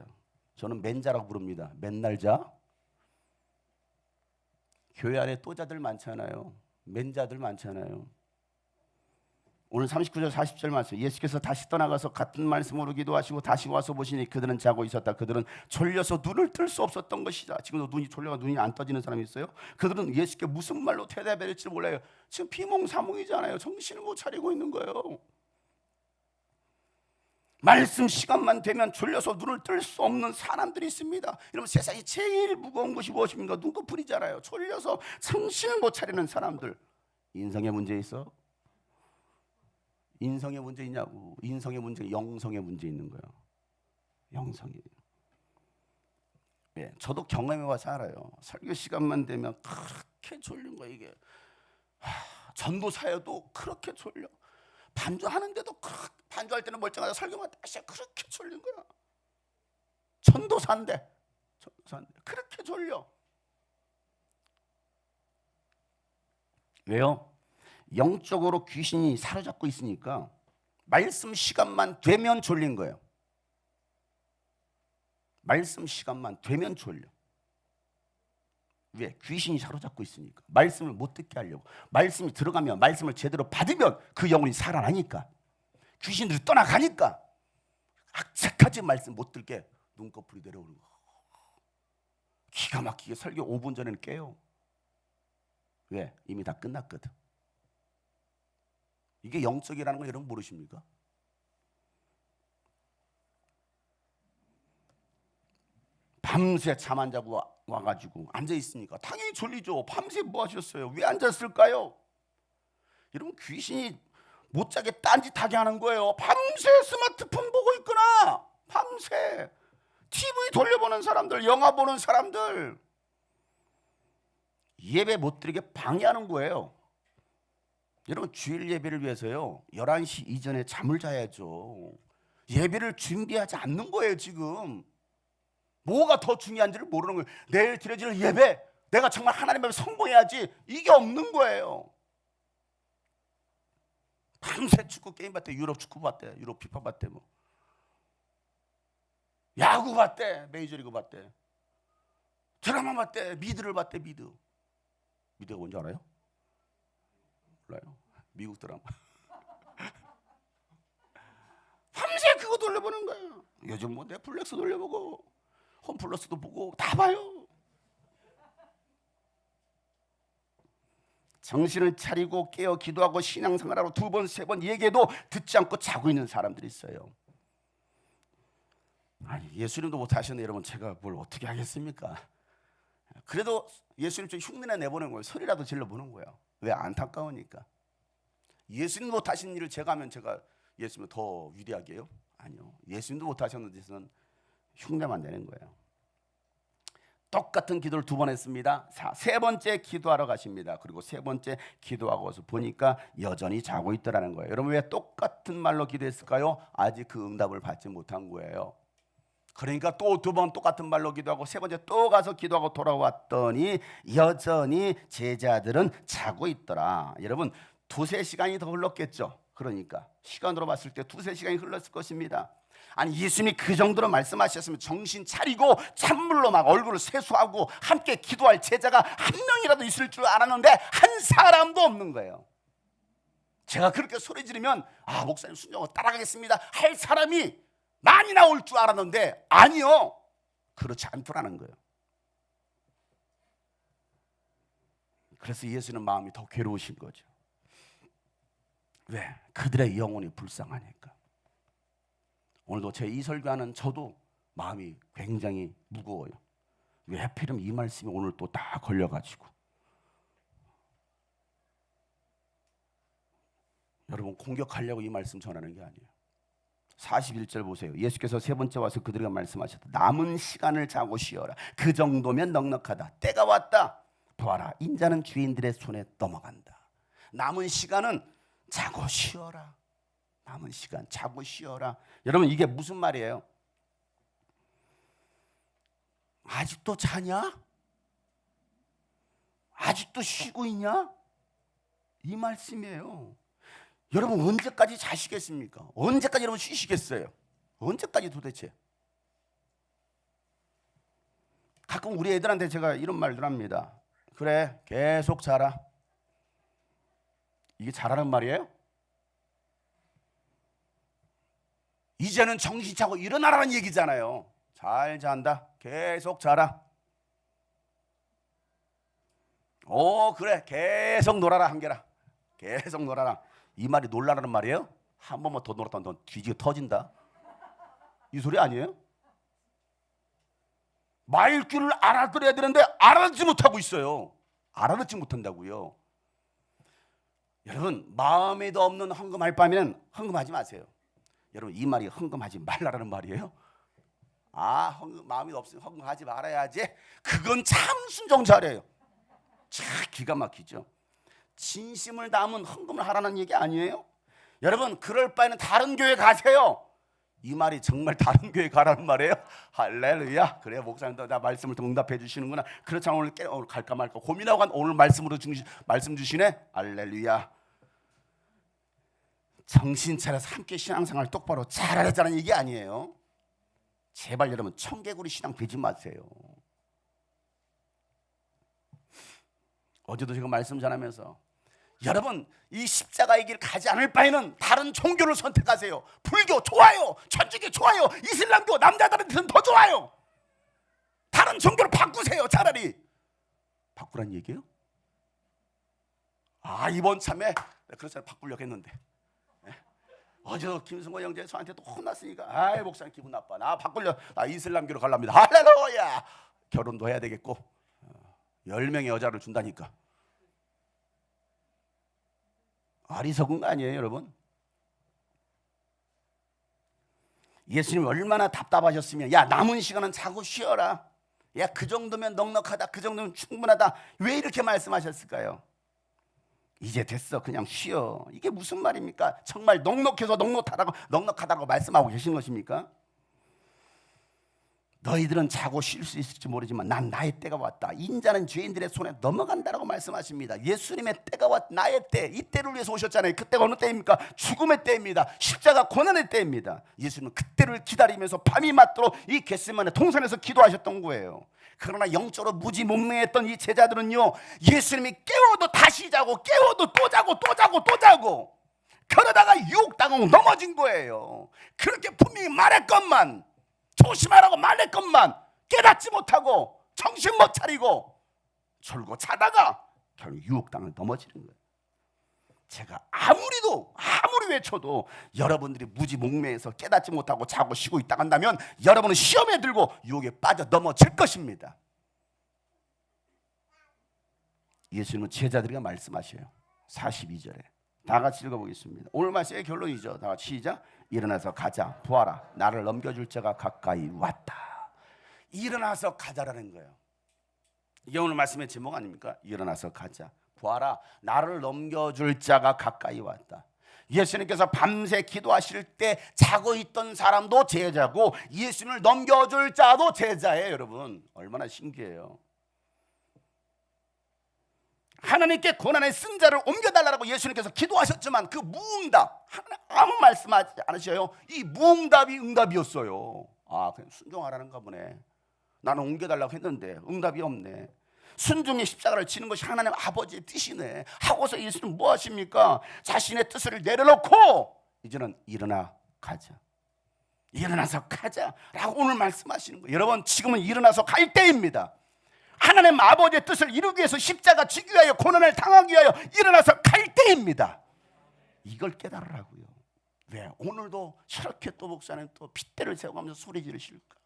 저는 맨자라고 부릅니다. 맨날 자. 교회 안에 또자들 많잖아요. 맨자들 많잖아요. 오늘 39절 40절 말씀, 예수께서 다시 떠나가서 같은 말씀으로 기도하시고 다시 와서 보시니 그들은 자고 있었다. 그들은 졸려서 눈을 뜰 수 없었던 것이다. 지금도 눈이 졸려가 눈이 안 떠지는 사람이 있어요? 그들은 예수께 무슨 말로 대답해야 될지 몰라요. 지금 비몽사몽이잖아요. 정신을 못 차리고 있는 거예요. 말씀 시간만 되면 졸려서 눈을 뜰 수 없는 사람들이 있습니다. 여러분, 세상이 제일 무거운 것이 무엇입니까? 눈꺼풀이잖아요. 졸려서 정신을 못 차리는 사람들. 인성에 문제 있어? 인성에 문제 있냐고. 인성의 문제, 영성의 문제 있는 거예요. 영성이에요. 예, 저도 경험해 와서 알아요. 설교 시간만 되면 그렇게 졸린 거예요. 이게 전도사여도 그렇게 졸려. 반주하는데도 반주할 때는 멀쩡하다. 설교만 다시 그렇게 졸린 거야. 전도사인데 그렇게 졸려. 왜요? 영적으로 귀신이 사로잡고 있으니까 말씀 시간만 되면 졸린 거예요. 말씀 시간만 되면 졸려. 왜? 귀신이 사로잡고 있으니까. 말씀을 못 듣게 하려고. 말씀이 들어가면, 말씀을 제대로 받으면 그 영혼이 살아나니까. 귀신들이 떠나가니까 악착하지 말씀 못 들게 눈꺼풀이 내려오는 거. 기가 막히게 설교 5분 전에는 깨요. 왜? 이미 다 끝났거든. 이게 영적이라는 걸 여러분 모르십니까? 밤새 잠 안 자고 와가지고 앉아있으니까 당연히 졸리죠. 밤새 뭐 하셨어요? 왜 앉았을까요? 여러분, 귀신이 못 자게 딴짓하게 하는 거예요. 밤새 스마트폰 보고 있거나 밤새 TV 돌려보는 사람들, 영화 보는 사람들, 예배 못 드리게 방해하는 거예요. 여러분, 주일 예배를 위해서요 11시 이전에 잠을 자야죠. 예배를 준비하지 않는 거예요. 지금 뭐가 더 중요한지를 모르는 거예요. 내일 드려질 예배, 내가 정말 하나님 앞에 성공해야지, 이게 없는 거예요. 밤새 축구 게임 봤대. 유럽 축구 봤대. 유럽 피파 봤대. 뭐 야구 봤대. 메이저리그 봤대. 드라마 봤대. 미드를 봤대. 미드가 뭔지 알아요? 몰라요? 미국 드라마. 밤새 그거 돌려보는 거야. 요즘 뭐 넷플릭스 돌려보고 홈플러스도 보고 다 봐요. 정신을 차리고 깨어 기도하고 신앙생활하고 2번, 3번 얘기해도 듣지 않고 자고 있는 사람들이 있어요. 아니, 예수님도 못하셨네. 여러분, 제가 뭘 어떻게 하겠습니까? 그래도 예수님 좀 흉내나 내보는 거예요. 소리라도 질러보는 거예요. 왜? 안타까우니까. 예수님 못하신 일을 제가 하면 제가 예수님을 더 위대하게 해요? 아니요. 예수님도 못하셨는데 저는 흉내만 내는 거예요. 똑같은 기도를 2번 했습니다. 세 번째 기도하러 가십니다. 그리고 세 번째 기도하고 와서 보니까 여전히 자고 있더라는 거예요. 여러분, 왜 똑같은 말로 기도했을까요? 아직 그 응답을 받지 못한 거예요. 그러니까 또 2번 똑같은 말로 기도하고 세 번째 또 가서 기도하고 돌아왔더니 여전히 제자들은 자고 있더라. 여러분, 2-3시간이 더 흘렀겠죠. 그러니까 시간으로 봤을 때 2-3시간이 흘렀을 것입니다. 아니, 예수님이 그 정도로 말씀하셨으면 정신 차리고 찬물로 막 얼굴을 세수하고 함께 기도할 제자가 한 명이라도 있을 줄 알았는데 한 사람도 없는 거예요. 제가 그렇게 소리 지르면 목사님 순종하고 따라가겠습니다 할 사람이 많이 나올 줄 알았는데 아니요, 그렇지 않더라는 거예요. 그래서 예수는 마음이 더 괴로우신 거죠. 왜? 그들의 영혼이 불쌍하니까. 오늘도 제 이 설교하는 저도 마음이 굉장히 무거워요. 왜 하필이면 이 말씀이 오늘 또 다 걸려가지고. 여러분, 공격하려고 이 말씀 전하는 게 아니에요. 41절 보세요. 예수께서 세 번째 와서 그들에게 말씀하셨다. 남은 시간을 자고 쉬어라. 그 정도면 넉넉하다. 때가 왔다. 보아라, 인자는 주인들의 손에 넘어간다. 남은 시간은 자고 쉬어라. 남은 시간 자고 쉬어라. 여러분, 이게 무슨 말이에요? 아직도 자냐? 아직도 쉬고 있냐? 이 말씀이에요. 여러분, 언제까지 자시겠습니까? 언제까지 여러분 쉬시겠어요? 언제까지 도대체? 가끔 우리 애들한테 제가 이런 말들 합니다. 그래, 계속 자라. 이게 자라는 말이에요? 이제는 정신 차고 일어나라는 얘기잖아요. 잘 잔다. 계속 자라. 오 그래 계속 놀아라 한계라. 계속 놀아라. 이 말이 놀라라는 말이에요? 한 번만 더 놀았다 너 뒤지게 터진다. 이 소리 아니에요? 말귀를 알아들어야 되는데 알아듣지 못하고 있어요. 알아듣지 못한다고요. 여러분 마음에도 없는 헌금할 바에는 헌금하지 마세요. 여러분 이 말이 헌금하지 말라라는 말이에요? 아 마음이 없으면 헌금하지 말아야지. 그건 참 순종 잘해요. 참 기가 막히죠. 진심을 담은 헌금을 하라는 얘기 아니에요? 여러분 그럴 바에는 다른 교회 가세요. 이 말이 정말 다른 교회 가라는 말이에요? 할렐루야. 그래 목사님도 나 말씀을 응답해 주시는구나. 그렇지 않으면 오늘 갈까 말까 고민하고 간 오늘 말씀으로 말씀 주시네. 할렐루야. 정신 차려서 함께 신앙생활 똑바로 잘하자는 얘기 아니에요. 제발 여러분 청개구리 신앙 되지 마세요. 어제도 제가 말씀 전하면서 여러분 이 십자가의 길 가지 않을 바에는 다른 종교를 선택하세요. 불교 좋아요. 천주교 좋아요. 이슬람교 남자들한테는 더 좋아요. 다른 종교를 바꾸세요. 차라리. 바꾸란 얘기예요? 아 이번 참에 그래서 바꾸려고 했는데 어제도 김승호 형제 저한테 또 혼났으니까 아이 목사님 기분 나빠. 나 바꾸려. 나 이슬람교로 가랍니다. 할렐루야. 결혼도 해야 되겠고 10명의 여자를 준다니까. 어리석은 거 아니에요 여러분? 예수님 얼마나 답답하셨으면 야 남은 시간은 자고 쉬어라. 야 그 정도면 넉넉하다. 그 정도면 충분하다. 왜 이렇게 말씀하셨을까요? 이제 됐어 그냥 쉬어. 이게 무슨 말입니까? 정말 넉넉해서 넉넉하다고 말씀하고 계신 것입니까? 너희들은 자고 쉴 수 있을지 모르지만 난 나의 때가 왔다. 인자는 죄인들의 손에 넘어간다라고 말씀하십니다. 예수님의 때가 왔다. 나의 때. 이 때를 위해서 오셨잖아요. 그때가 어느 때입니까? 죽음의 때입니다. 십자가 고난의 때입니다. 예수님은 그때를 기다리면서 밤이 맞도록 이 겟세마네 동산에서 기도하셨던 거예요. 그러나 영적으로 무지몽매했던 이 제자들은요 예수님이 깨워도 다시 자고 깨워도 또 자고 또 자고 또 자고 그러다가 유혹당하고 넘어진 거예요. 그렇게 분명히 말했건만 조심하라고 말했건만 깨닫지 못하고 정신 못 차리고 졸고 자다가 결국 유혹당해 넘어지는 거예요. 제가 아무리 외쳐도 여러분들이 무지몽매해서 깨닫지 못하고 자고 쉬고 있다 한다면 여러분은 시험에 들고 유혹에 빠져 넘어질 것입니다. 예수님은 제자들에게 말씀하셔요. 42절에 다 같이 읽어보겠습니다. 오늘 말씀의 결론이죠. 다 같이 시작. 일어나서 가자. 보아라. 나를 넘겨줄 자가 가까이 왔다. 일어나서 가자라는 거예요. 이게 오늘 말씀의 제목 아닙니까? 일어나서 가자. 보아라. 나를 넘겨줄 자가 가까이 왔다. 예수님께서 밤새 기도하실 때 자고 있던 사람도 제자고 예수님을 넘겨줄 자도 제자예요. 여러분 얼마나 신기해요. 하나님께 고난의 쓴 자를 옮겨달라고 예수님께서 기도하셨지만 그 무응답 아무 말씀하지 않으셔요. 이 무응답이 응답이었어요. 아 그냥 순종하라는가 보네. 나는 옮겨달라고 했는데 응답이 없네. 순종의 십자가를 지는 것이 하나님 아버지의 뜻이네 하고서 예수는 뭐 하십니까? 자신의 뜻을 내려놓고 이제는 일어나 가자. 일어나서 가자라고 오늘 말씀하시는 거예요. 여러분 지금은 일어나서 갈 때입니다. 하나님 아버지의 뜻을 이루기 위해서 십자가 지기 위하여 고난을 당하기 위하여 일어나서 갈 때입니다. 이걸 깨달으라고요. 왜 오늘도 저렇게 또 목사님 또 핏대를 세워가면서 소리 지르실까?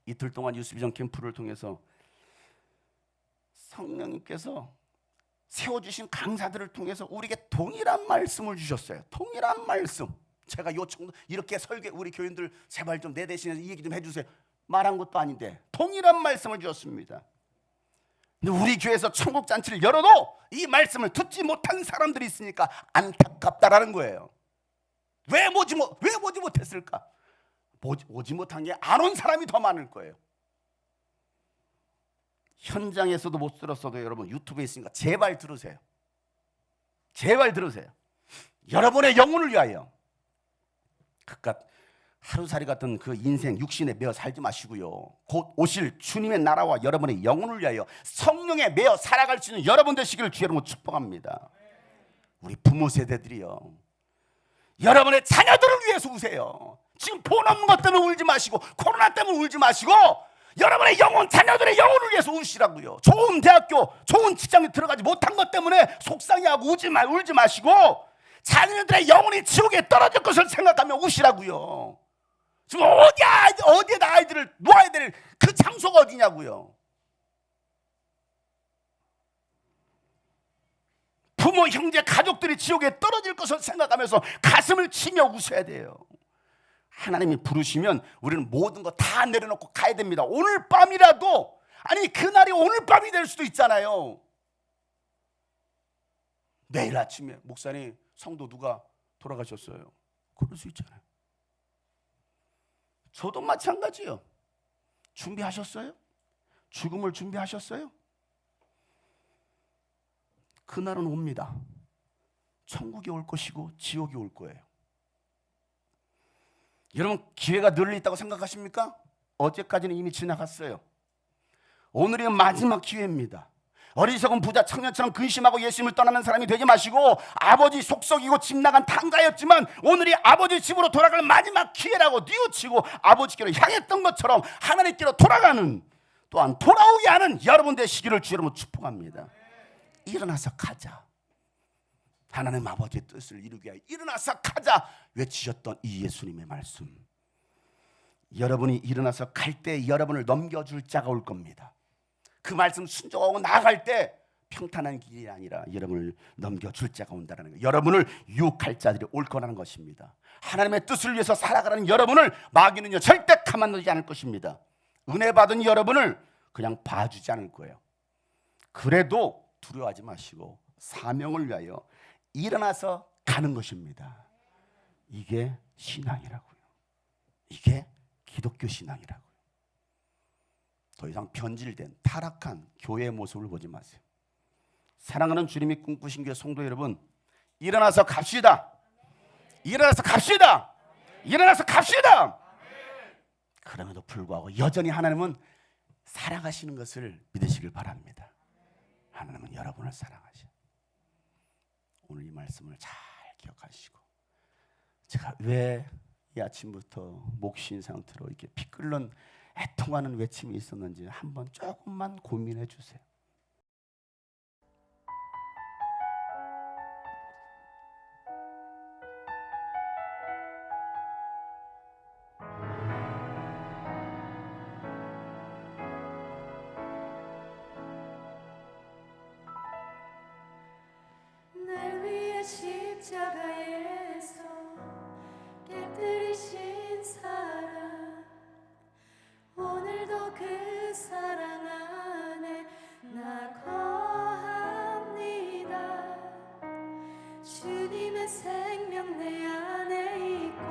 이틀 동안 유스비전 캠프를 통해서 성령님께서 세워주신 강사들을 통해서 우리에게 동일한 말씀을 주셨어요. 동일한 말씀. 제가 요청도 이렇게 설교 우리 교인들 제발 좀 내 대신에 이 얘기 좀 해주세요. 말한 것도 아닌데 동일한 말씀을 주었습니다. 근데 우리 교회에서 천국잔치를 열어도 이 말씀을 듣지 못한 사람들이 있으니까 안타깝다라는 거예요. 왜 오지 못했을까? 오지 못한 게 안 온 사람이 더 많을 거예요. 현장에서도 못 들었어도 여러분 유튜브에 있으니까 제발 들으세요. 제발 들으세요. 여러분의 영혼을 위하여 그깟 하루살이 같은 그 인생 육신에 매어 살지 마시고요. 곧 오실 주님의 나라와 여러분의 영혼을 위하여 성령에 매어 살아갈 수 있는 여러분 되시기를 주여로 축복합니다. 우리 부모 세대들이요 여러분의 자녀들을 위해서 우세요. 지금 돈 없는 것 때문에 울지 마시고 코로나 때문에 울지 마시고 여러분의 영혼, 자녀들의 영혼을 위해서 우시라고요. 좋은 대학교, 좋은 직장에 들어가지 못한 것 때문에 속상해하고 울지 마시고 자녀들의 영혼이 지옥에 떨어질 것을 생각하며 우시라고요. 지금 어디에다 아이들을 놓아야 될 그 장소가 어디냐고요. 부모, 형제, 가족들이 지옥에 떨어질 것을 생각하면서 가슴을 치며 웃어야 돼요. 하나님이 부르시면 우리는 모든 거 다 내려놓고 가야 됩니다. 오늘 밤이라도, 아니 그날이 오늘 밤이 될 수도 있잖아요. 내일 아침에 목사님 성도 누가 돌아가셨어요. 그럴 수 있잖아요. 저도 마찬가지요. 준비하셨어요? 죽음을 준비하셨어요? 그날은 옵니다. 천국이 올 것이고 지옥이 올 거예요. 여러분 기회가 늘 있다고 생각하십니까? 어제까지는 이미 지나갔어요. 오늘이 마지막 기회입니다. 어리석은 부자 청년처럼 근심하고 예수님을 떠나는 사람이 되지 마시고 아버지 속썩이고 집 나간 탕가였지만 오늘이 아버지 집으로 돌아갈 마지막 기회라고 뉘우치고 아버지께로 향했던 것처럼 하나님께로 돌아가는, 또한 돌아오게 하는 여러분 되시기를 주 여러분 축복합니다. 일어나서 가자. 하나님 아버지의 뜻을 이루게 하여 일어나서 가자 외치셨던 이 예수님의 말씀, 여러분이 일어나서 갈 때 여러분을 넘겨줄 자가 올 겁니다. 그 말씀 순종하고 나아갈 때 평탄한 길이 아니라 여러분을 넘겨줄 자가 온다는 거예요. 여러분을 유혹할 자들이 올 거라는 것입니다. 하나님의 뜻을 위해서 살아가는 여러분을 마귀는요 절대 가만두지 않을 것입니다. 은혜 받은 여러분을 그냥 봐주지 않을 거예요. 그래도 두려워하지 마시고 사명을 위하여 일어나서 가는 것입니다. 이게 신앙이라고요. 이게 기독교 신앙이라고요. 더 이상 변질된 타락한 교회의 모습을 보지 마세요. 사랑하는 주님이 꿈꾸신 교회 성도 여러분, 일어나서 갑시다. 일어나서 갑시다. 일어나서 갑시다. 그럼에도 불구하고 여전히 하나님은 사랑하시는 것을 믿으시길 바랍니다. 하나님은 여러분을 사랑하셔. 오늘 이 말씀을 잘 기억하시고, 제가 왜 이 아침부터 목신 상태로 이렇게 피 끓는 애통하는 외침이 있었는지 한번 조금만 고민해 주세요. 날 위해 십자가에서 깨뜨리신 사랑, 오늘도 그 사랑 안에 나 거합니다. 주님의 생명 내 안에 있고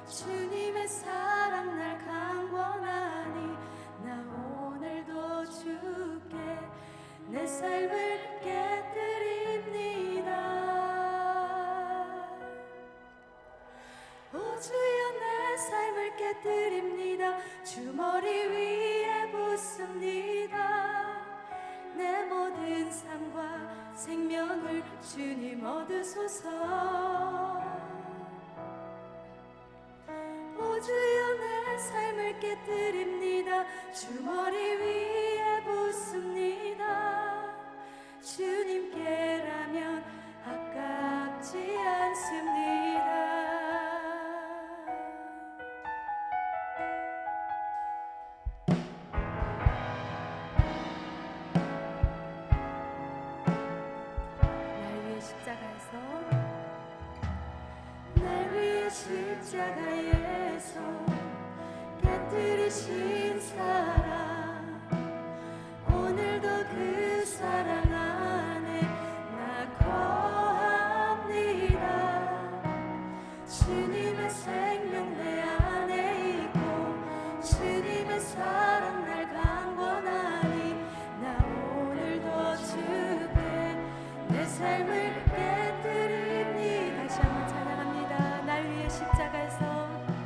주님의 사랑 날 강권하니 나 오늘도 주께 내 삶을 깨뜨립니다. 오 주여 내 삶을 깨뜨립니다. 주 머리 위에 붓습니다. 내 모든 삶과 생명을 주님 얻으소서. 오 주여 내 삶을 깨뜨립니다. 주 머리 위에 붓습니다. 주님께라면 아깝지 않습니다. 날 위해 십자가에서 깨뜨리신 사랑, 오늘도 그 사랑 안에 나 거합니다. 주님의 생명 내 안에 있고 주님의 사랑 날 강권하니 나 오늘도 주께 내 삶을 깨뜨립니다. 다시 한번 찬양합니다. 날 위해 십자가에서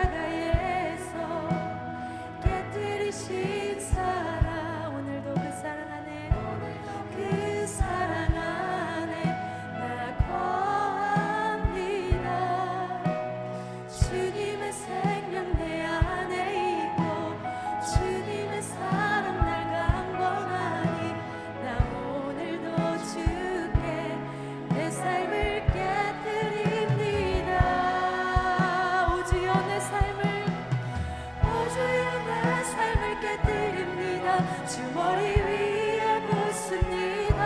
십자가에서 깨뜨리신 사랑 오늘도 그 사랑 안에 그 사랑 안에 나 거합니다. 주님의 생명 내 안에 있고 주님의 사랑 날 강권하니 나 오늘도 주께 내 삶을 깨뜨립니다. 오주여 내 삶을 오주여 내 삶을 깨뜨립니다. 주 머리 위에 붓습니다.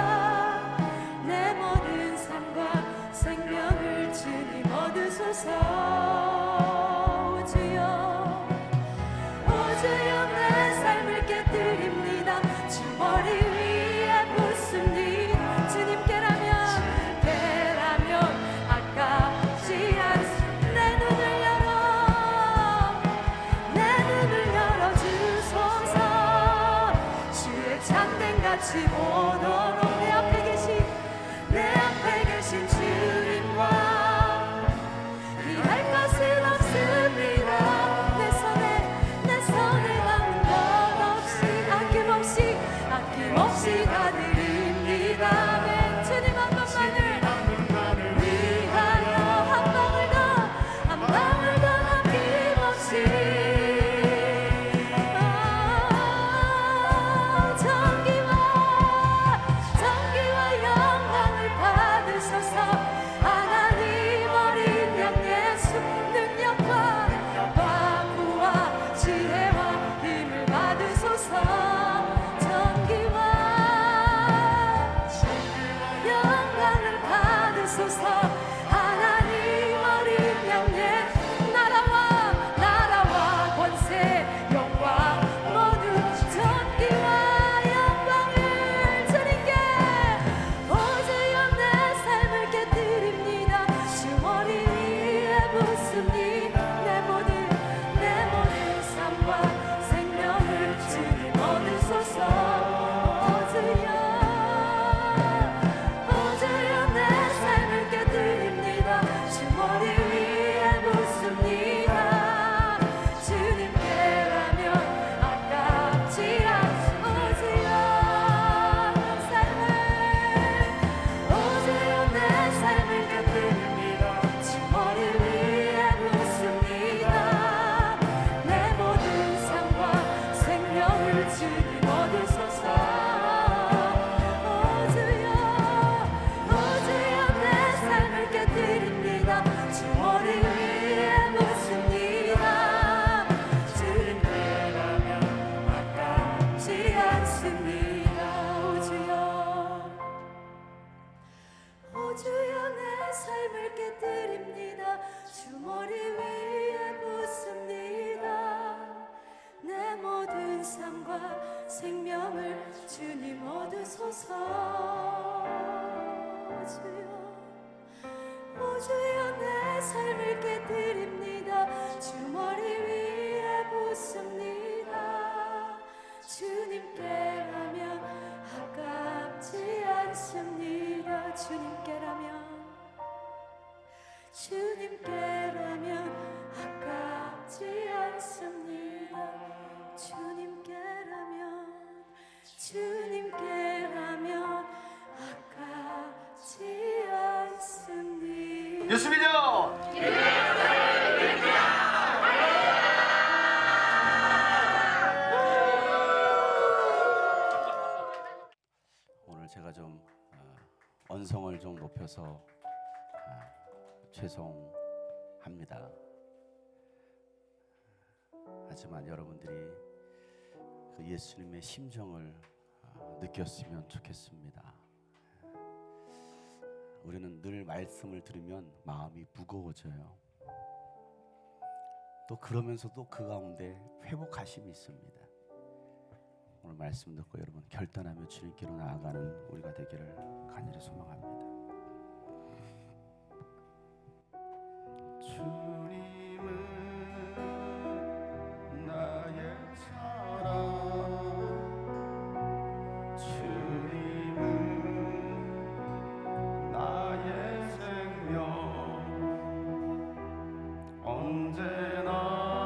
내 모든 삶과 생명을 주님 얻으소서. 오주여 내 삶을 깨뜨립니다. 주 머리 위에 붓습니다. 주님께라면 아깝지 않습니다. 내 눈을 열어 주소서. 주의 참된같이 보도록 내 앞에 계신 주님과 비할 것은 없습니다. 내 손에 남은 것 없이 아낌없이 다 드립니다. 아멘. 주님 한 번만을 위하여 한 방울 더 남김없이 정기와 영광을 받으소서. 하나님 어린 양 예수 능력과 부와 지혜와 힘을 받으소서. 정기와 영광을 받으소서. 하나님 어린 양 예수 나라와 권세 영광 모두 전기와 영광을 주님께 오주여 내 삶을 깨뜨립니다. 주 머리 위에 붓습니다. 내 모든 삶과 생명을 주님 얻으소서. 오주여 내 삶을 깨뜨립니다. 주 머리 위에 붓습니다. 주님께라면 아깝지 않습니다. 오주여 내 삶을 깨뜨립니다. 주 머리 위에 붓습니다. 내 모든 삶과 생명을 주님 얻으소서. 오주여 내 삶을 깨뜨립니다. 주 머리 위에 묻습니다. 주님께라면 아깝지 않습니다. 오주여 내 삶을 깨뜨립니다. 주 머리 위에 붓습니다. 내 모든 삶과 생명을 주님 얻으소서. 오주여 내 삶을 깨뜨립니다. 주 머리 위에 붓습니다. 주님께라면 아깝지 않습니다. 주님께라면 아깝지 않습니다. 주님께라면 아깝지 않습니다. 예수 믿어. 오늘 제가 좀 언성을 좀 높여서 죄송합니다. 하지만 여러분들이 그 예수님의 심정을 느꼈으면 좋겠습니다. 우리는 늘 말씀을 들으면 마음이 무거워져요. 또 그러면서도 그 가운데 회복하심이 있습니다. 오늘 말씀 듣고 여러분 결단하며 주님께로 나아가는 우리가 되기를 간절히 소망합니다. 주님은 나의 사랑, 주님은 나의 생명, 언제나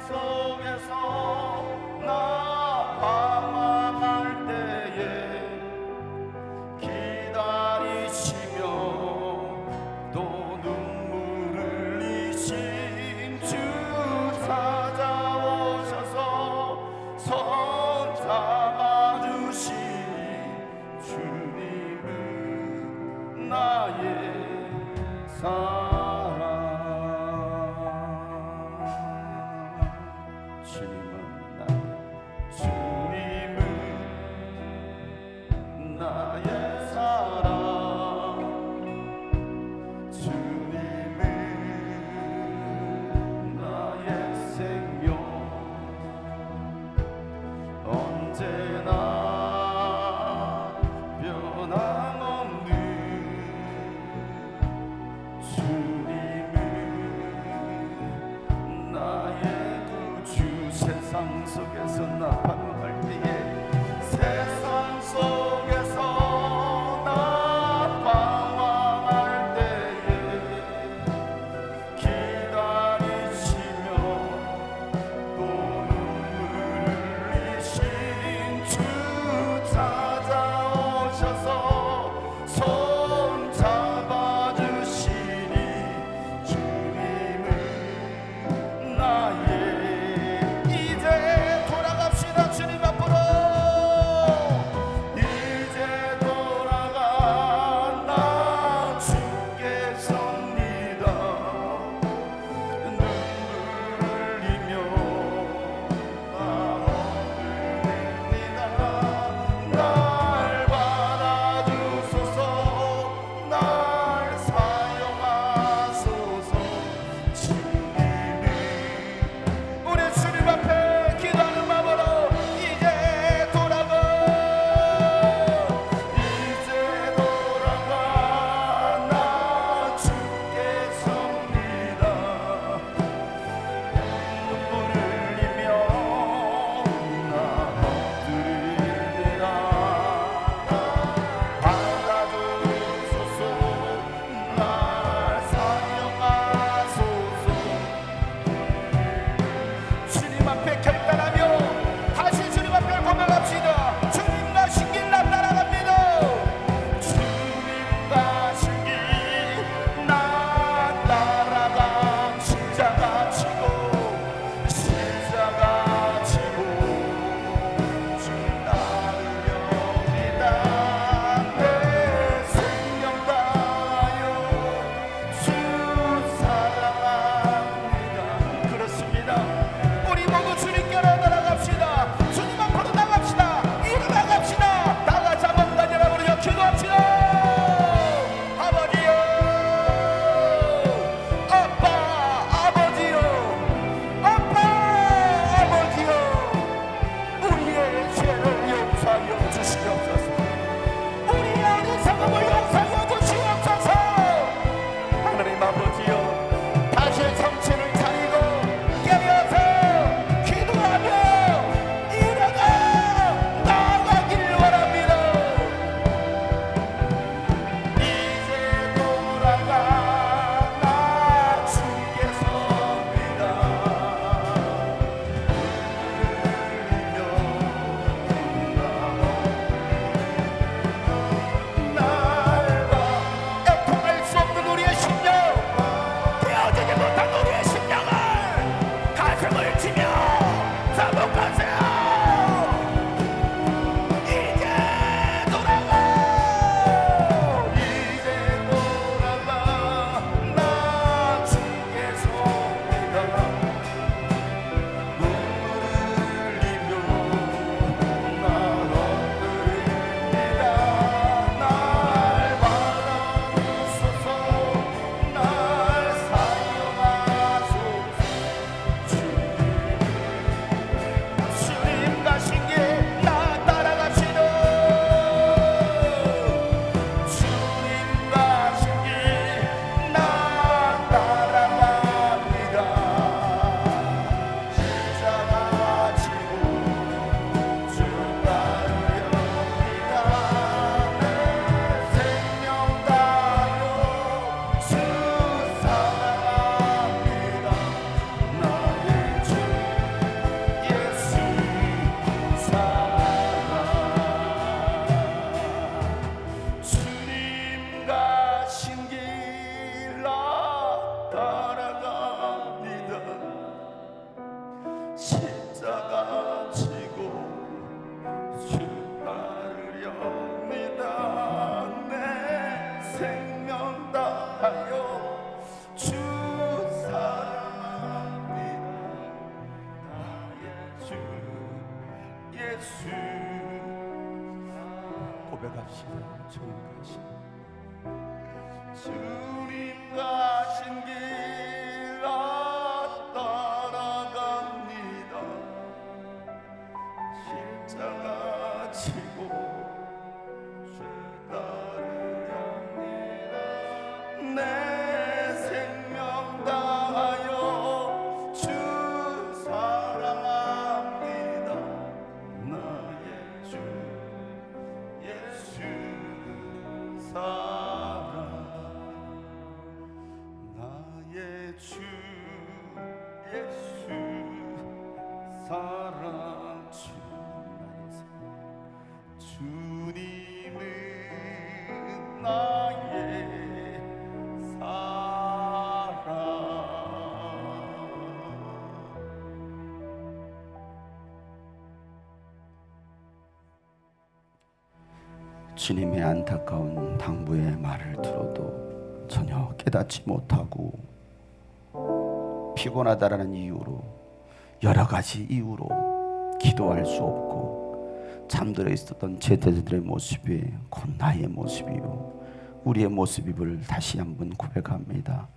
속에서 나 방황할 때에 기다리시며 또 눈물 흘리신 주 찾아오셔서 손 잡아주시니 주님은 나의 사랑. 십자가 지고 주 따르렵니다. 내 생명 다하여 주 사랑합니다. 나의 주 예수. 고백합시다. 주님 가신 길 따라갑니다. 십자가 지고 주 따르렵니다. 내 생명 다하여 주 사랑합니다. 나의 주 예수 사랑. 나의 주 예수 사랑. 주님은 나의 사랑. 주님의 안타까운 당부의 말을 들어도 전혀 깨닫지 못하고 피곤하다라는 이유로, 여러 가지 이유로 기도할 수 없고 잠들어 있었던 제자들의 모습이 곧 나의 모습이요, 우리의 모습임을 다시 한번 고백합니다.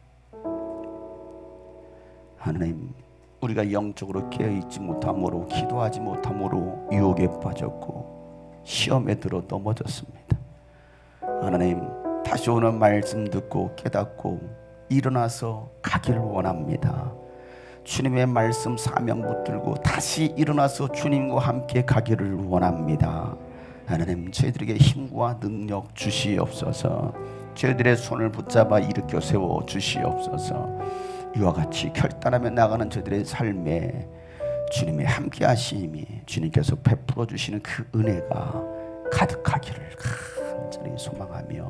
하나님, 우리가 영적으로 깨어있지 못함으로, 기도하지 못함으로 유혹에 빠졌고 시험에 들어 넘어졌습니다. 하나님, 다시 오는 말씀 듣고 깨닫고 일어나서 가기를 원합니다. 주님의 말씀 사명 붙들고 다시 일어나서 주님과 함께 가기를 원합니다. 하나님, 저희들에게 힘과 능력 주시옵소서. 저희들의 손을 붙잡아 일으켜 세워 주시옵소서. 이와 같이 결단하며 나가는 저희들의 삶에 주님의 함께 하심이, 주님께서 베풀어 주시는 그 은혜가 가득하기를 간절히 소망하며,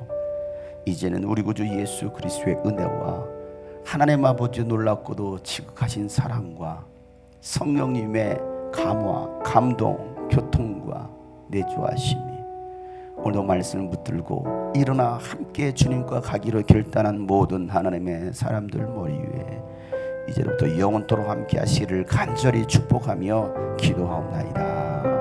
이제는 우리 구주 예수 그리스도의 은혜와 하나님 아버지의 놀랍고도 지극하신 사랑과 성령님의 감화, 감동, 교통과 내주하심이 오늘도 말씀을 붙들고 일어나 함께 주님과 가기로 결단한 모든 하나님의 사람들 머리 위에 이제부터 영원토록 함께 하시기를 간절히 축복하며 기도하옵나이다.